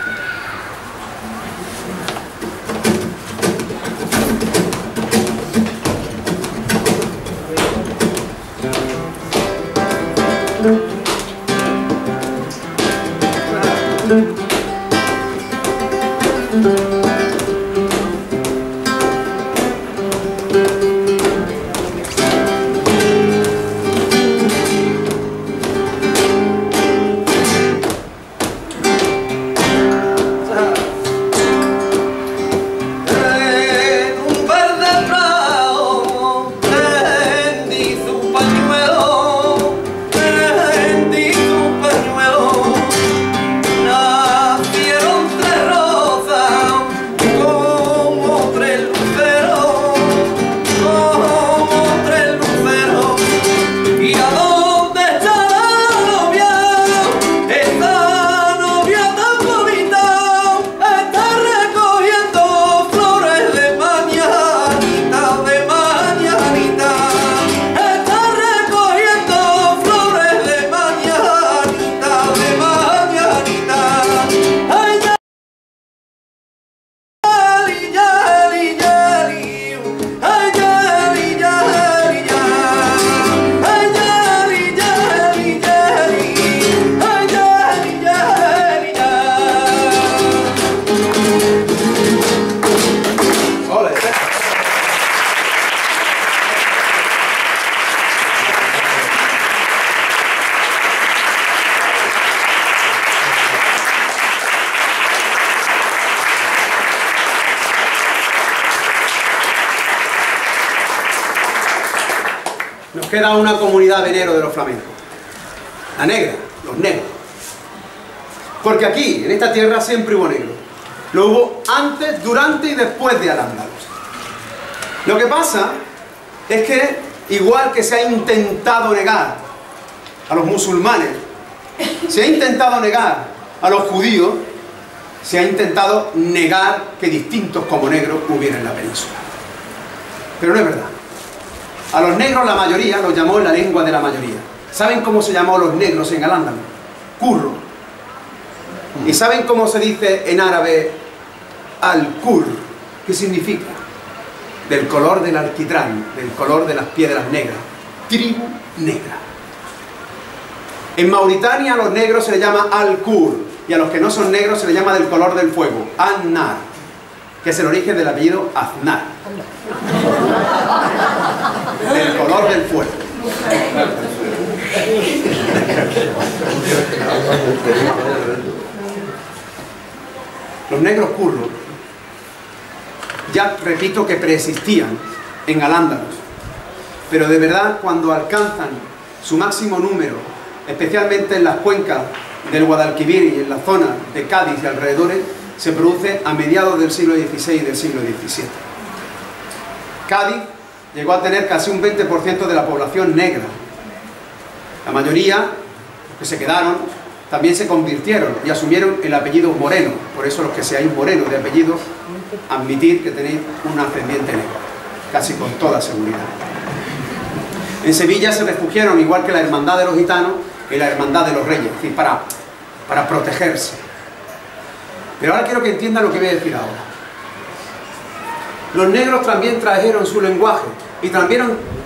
queda una comunidad venero de los flamencos. La negra, los negros. Porque aquí, en esta tierra, siempre hubo negros. Lo hubo antes, durante y después de Al-Ándalus. Lo que pasa es que, igual que se ha intentado negar a los musulmanes, se ha intentado negar a los judíos, se ha intentado negar que distintos como negros hubiera en la península. Pero no es verdad. A los negros la mayoría los llamó en la lengua de la mayoría. ¿Saben cómo se llamó a los negros en Al-Ándalus? Curro. ¿Y saben cómo se dice en árabe al-Kur? ¿Qué significa? Del color del alquitrán, del color de las piedras negras. Tribu negra. En Mauritania a los negros se les llama al-Kur y a los que no son negros se les llama del color del fuego, an-Nar, que es el origen del apellido Aznar. Del color del fuego. Los negros curros, ya repito que preexistían en Al-Ándalus, pero de verdad cuando alcanzan su máximo número, especialmente en las cuencas del Guadalquivir y en la zona de Cádiz y alrededores, se produce a mediados del siglo XVI y del siglo XVII. Cádiz llegó a tener casi un 20% de la población negra. La mayoría, los que se quedaron, también se convirtieron y asumieron el apellido Moreno. Por eso los que seáis morenos de apellido, admitid que tenéis un ascendiente negro, casi con toda seguridad. En Sevilla se refugiaron, igual que la Hermandad de los Gitanos y la Hermandad de los Reyes, es decir, para protegerse. Pero ahora quiero que entiendan lo que voy a decir ahora. Los negros también trajeron su lenguaje y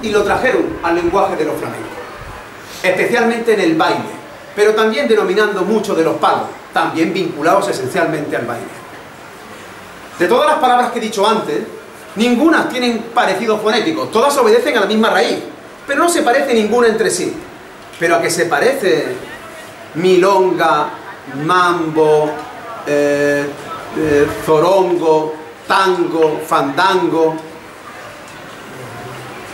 lo trajeron al lenguaje de los flamencos, especialmente en el baile, pero también denominando mucho de los palos, también vinculados esencialmente al baile. De todas las palabras que he dicho antes, ninguna tienen parecido fonético, todas obedecen a la misma raíz, pero no se parece ninguna entre sí. Pero a que se parece milonga, mambo, zorongo, tango, fandango.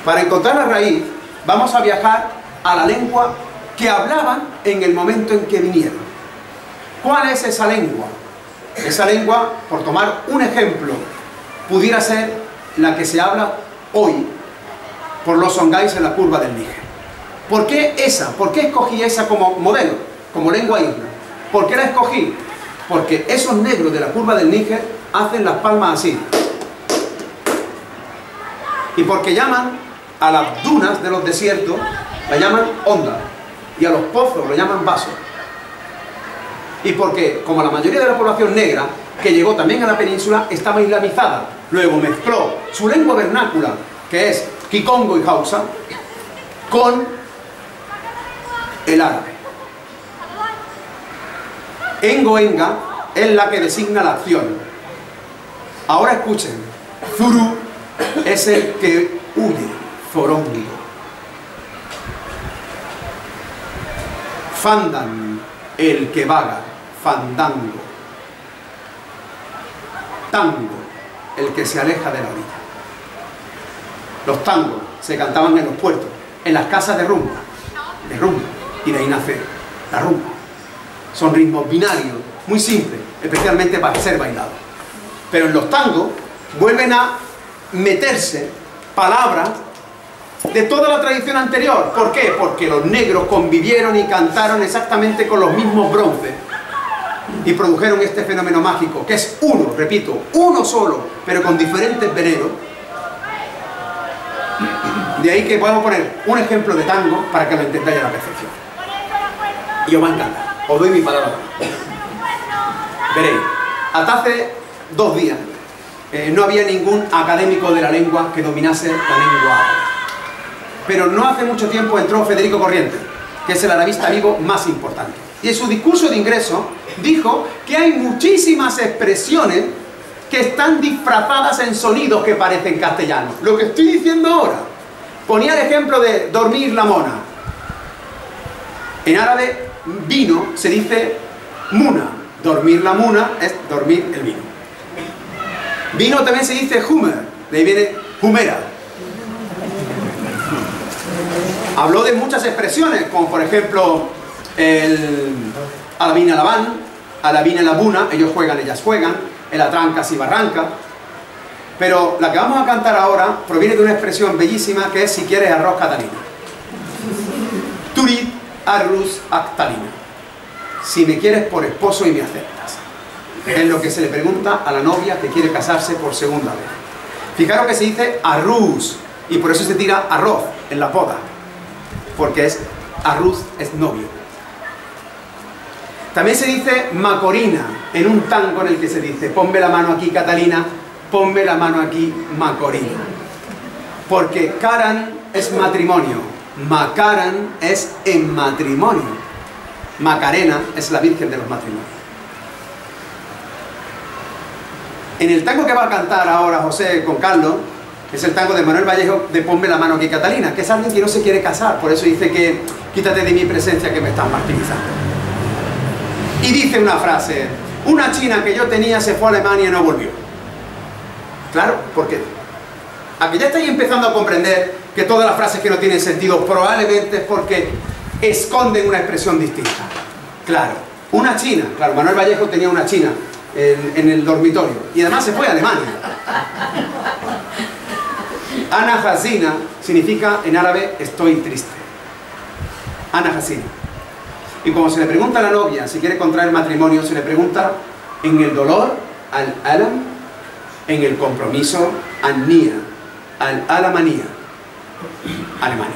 Para encontrar la raíz vamos a viajar a la lengua que hablaban en el momento en que vinieron. ¿Cuál es esa lengua? Esa lengua, por tomar un ejemplo, pudiera ser la que se habla hoy por los songhais en la curva del Níger. ¿Por qué esa? ¿Por qué escogí esa como modelo, como lengua isla? ¿Por qué la escogí? Porque esos negros de la curva del Níger hacen las palmas así. Y porque llaman a las dunas de los desiertos, la llaman onda, y a los pozos lo llaman vasos. Y porque, como la mayoría de la población negra, que llegó también a la península, estaba islamizada, luego mezcló su lengua vernácula, que es Kikongo y Hausa, con el árabe. Engo-enga es la que designa la acción. Ahora escuchen, Zuru es el que huye, zorongo. Fandan, el que vaga, fandango. Tango, el que se aleja de la orilla. Los tangos se cantaban en los puertos, en las casas de rumba, y de ahí nace la rumba. Son ritmos binarios, muy simples, especialmente para ser bailados. Pero en los tangos vuelven a meterse palabras de toda la tradición anterior. ¿Por qué? Porque los negros convivieron y cantaron exactamente con los mismos bronces y produjeron este fenómeno mágico, que es uno, repito, uno solo, pero con diferentes veneros. De ahí que podemos poner un ejemplo de tango para que lo entendáis a la perfección. Y os va a encantar. Os doy mi palabra. Veréis, hasta hace 2 días no había ningún académico de la lengua que dominase la lengua árabe. Pero no hace mucho tiempo entró Federico Corrientes, que es el arabista vivo más importante. Y en su discurso de ingreso dijo que hay muchísimas expresiones que están disfrazadas en sonidos que parecen castellanos. Lo que estoy diciendo ahora. Ponía el ejemplo de dormir la mona. En árabe, vino se dice muna. Dormir la muna es dormir el vino. Vino también se dice humer. De ahí viene humera. Habló de muchas expresiones, como por ejemplo el alabín alabán, alabín alabuna, ellos juegan, ellas juegan, el atrancas y barranca. Pero la que vamos a cantar ahora proviene de una expresión bellísima que es si quieres arroz Catalina. Turit arrus Catalina. Si me quieres por esposo y me aceptas. Es lo que se le pregunta a la novia que quiere casarse por segunda vez. Fijaros que se dice arrus y por eso se tira arroz en la boda. Porque es arruz, es novio. También se dice macorina en un tango en el que se dice ponme la mano aquí Catalina, ponme la mano aquí Macorina. Porque caran es matrimonio, macaran es en matrimonio. Macarena es la Virgen de los matrimonios. En el tango que va a cantar ahora José con Carlos, es el tango de Manuel Vallejo de ponme la mano aquí Catalina, que es alguien que no se quiere casar, por eso dice que quítate de mi presencia que me estás martirizando. Y dice una frase, una china que yo tenía se fue a Alemania y no volvió. Claro, porque aquí ya estáis empezando a comprender que todas las frases que no tienen sentido probablemente es porque esconden una expresión distinta. Claro, una china, claro, Manuel Vallejo tenía una china en el dormitorio y además se fue a Alemania. Ana Hazina significa en árabe estoy triste. Ana Hazina. Y como se le pregunta a la novia si quiere contraer matrimonio, se le pregunta en el dolor al-alam, en el compromiso al-nia, al-alamanía, Alemania.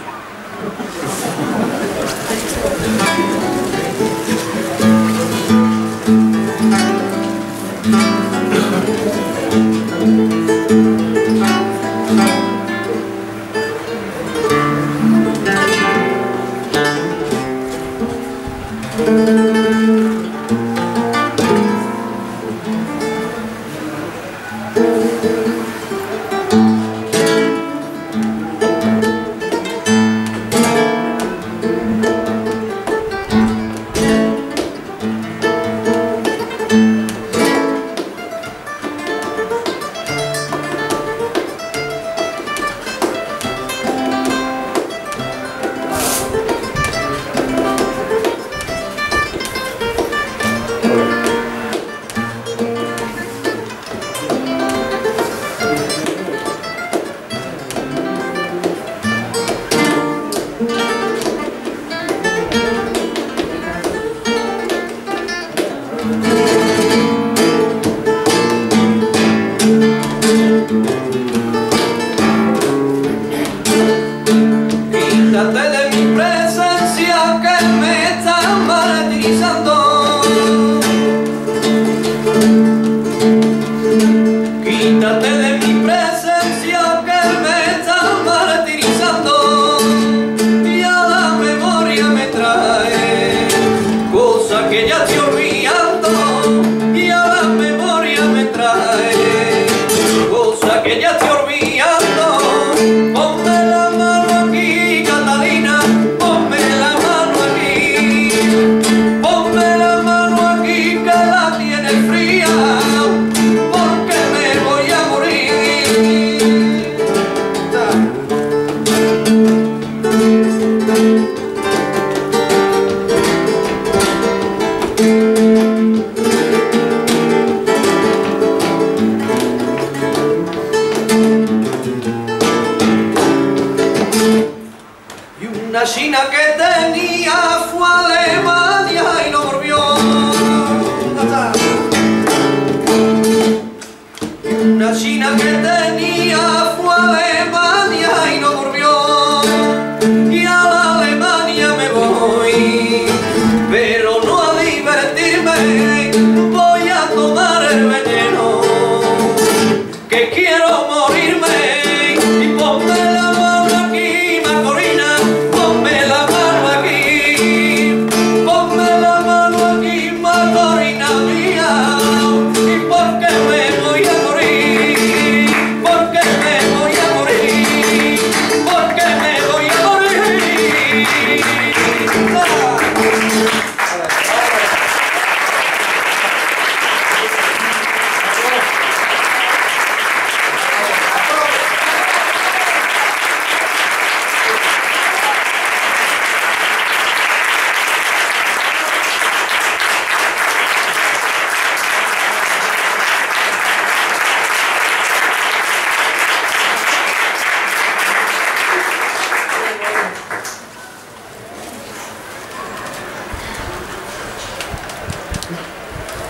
Porque me voy a morir.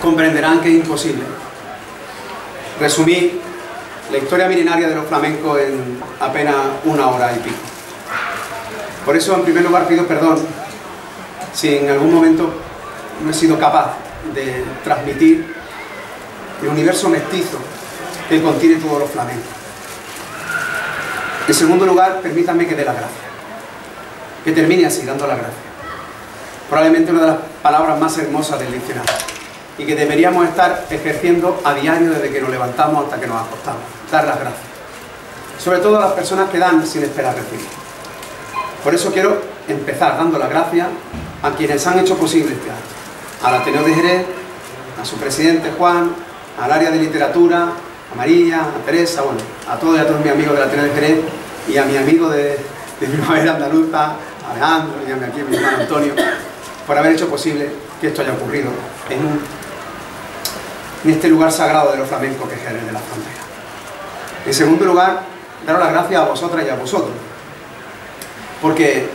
comprenderán que es imposible resumir la historia milenaria de los flamencos en apenas 1 hora y pico. Por eso, en primer lugar, pido perdón si en algún momento no he sido capaz de transmitir el universo mestizo que contiene todos los flamencos. En segundo lugar, permítanme que dé las gracias, que termine así, dando las gracias. Probablemente una de las palabras más hermosas del diccionario y que deberíamos estar ejerciendo a diario desde que nos levantamos hasta que nos acostamos. Dar las gracias. Sobre todo a las personas que dan sin esperar recibir. Por eso quiero empezar dando las gracias a quienes han hecho posible este acto. Al Ateneo de Jerez, a su presidente Juan, al área de literatura, a María, a Teresa, bueno, a todos y a todos mis amigos del Ateneo de Jerez y a mi amigo de Primavera Andaluza, a Alejandro y a mi hermano Antonio, por haber hecho posible que esto haya ocurrido en este lugar sagrado de los flamencos que es Jerez de la Frontera. En segundo lugar, daros las gracias a vosotras y a vosotros, porque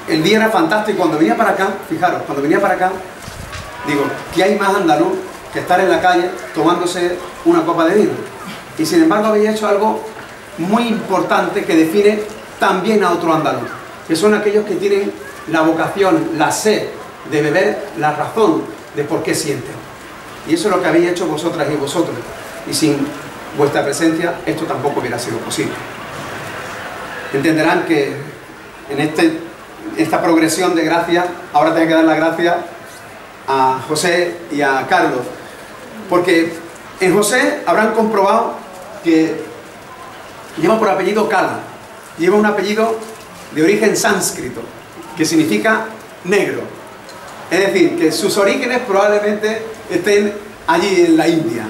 el día era fantástico. Cuando venía para acá, fijaros, cuando venía para acá, digo, ¿qué hay más andaluz que estar en la calle tomándose una copa de vino? Y sin embargo habéis hecho algo muy importante que define también a otro andaluz, que son aquellos que tienen la vocación, la sed de beber, la razón de por qué sienten. Y eso es lo que habéis hecho vosotras y vosotros. Y sin vuestra presencia esto tampoco hubiera sido posible. Entenderán que en esta progresión de gracias, ahora tengo que dar las gracias a José y a Carlos, porque en José habrán comprobado que lleva por apellido Cala, lleva un apellido de origen sánscrito, que significa negro. Es decir, que sus orígenes probablemente estén allí en la India.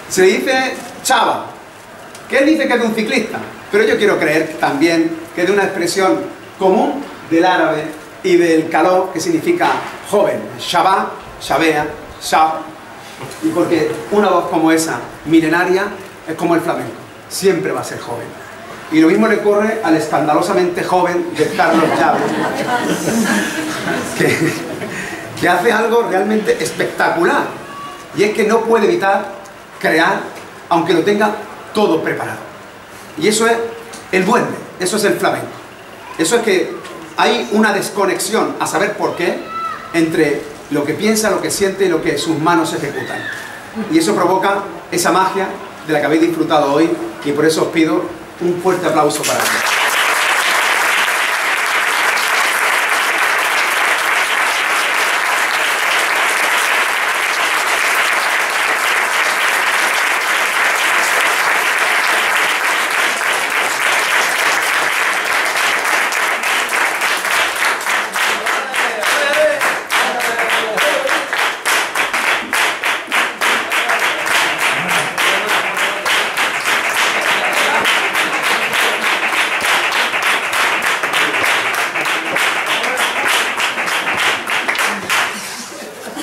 Se le dice Chava, que él dice que es de un ciclista, pero yo quiero creer también que es de una expresión común del árabe y del caló, que significa joven. Shabá, Shabea, Shab. Y porque una voz como esa, milenaria, es como el flamenco, siempre va a ser joven. Y lo mismo le ocurre al escandalosamente joven de Carlos Llaves, que hace algo realmente espectacular, y es que no puede evitar crear, aunque lo tenga todo preparado. Y eso es el duende, eso es el flamenco. Eso es que hay una desconexión, a saber por qué, entre lo que piensa, lo que siente y lo que sus manos ejecutan. Y eso provoca esa magia de la que habéis disfrutado hoy, y por eso os pido un fuerte aplauso para ellos.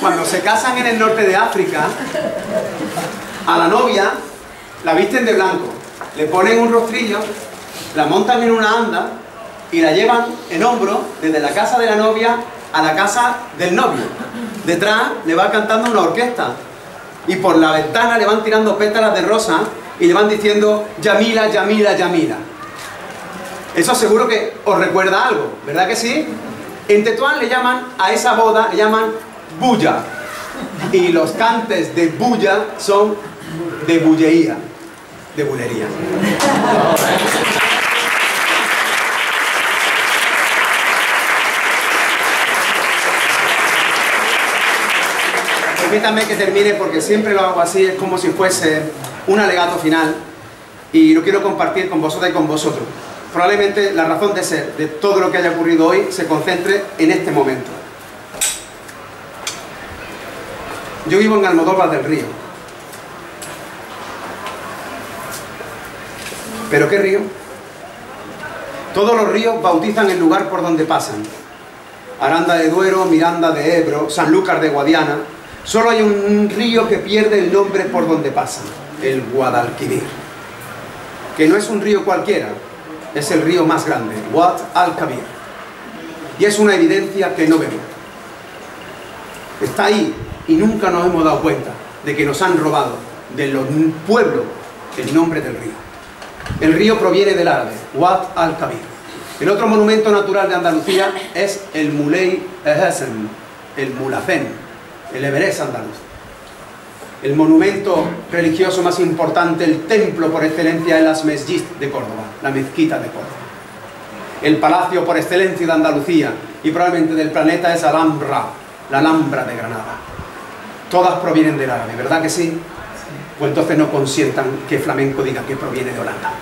Cuando se casan en el norte de África, a la novia la visten de blanco, le ponen un rostrillo, la montan en una anda y la llevan en hombro desde la casa de la novia a la casa del novio. Detrás le va cantando una orquesta y por la ventana le van tirando pétalas de rosa y le van diciendo Yamila, Yamila, Yamila. Eso seguro que os recuerda algo, ¿verdad que sí? En Tetuán le llaman a esa boda, le llaman bulla, y los cantes de bulla son de bulleía, de bulería. Permítanme que termine porque siempre lo hago así, es como si fuese un alegato final y lo quiero compartir con vosotras y con vosotros. Probablemente la razón de ser de todo lo que haya ocurrido hoy se concentre en este momento. Yo vivo en Almodóvar del Río. ¿Pero qué río? Todos los ríos bautizan el lugar por donde pasan. Aranda de Duero, Miranda de Ebro, Sanlúcar de Guadiana. Solo hay un río que pierde el nombre por donde pasa, el Guadalquivir. Que no es un río cualquiera, es el río más grande, Guadalquivir. Y es una evidencia que no vemos. Está ahí, y nunca nos hemos dado cuenta de que nos han robado de los pueblos el nombre del río. El río proviene del árabe, Wad al-Kabir. El otro monumento natural de Andalucía es el Muley Hassan, el Mulhacén, el Everest andaluz. El monumento religioso más importante, el templo por excelencia, es la Mesjid de Córdoba, la mezquita de Córdoba. El palacio por excelencia de Andalucía y probablemente del planeta es Alhambra, la Alhambra de Granada. Todas provienen del árabe, ¿verdad que sí? Pues entonces no consientan que flamenco diga que proviene de Holanda.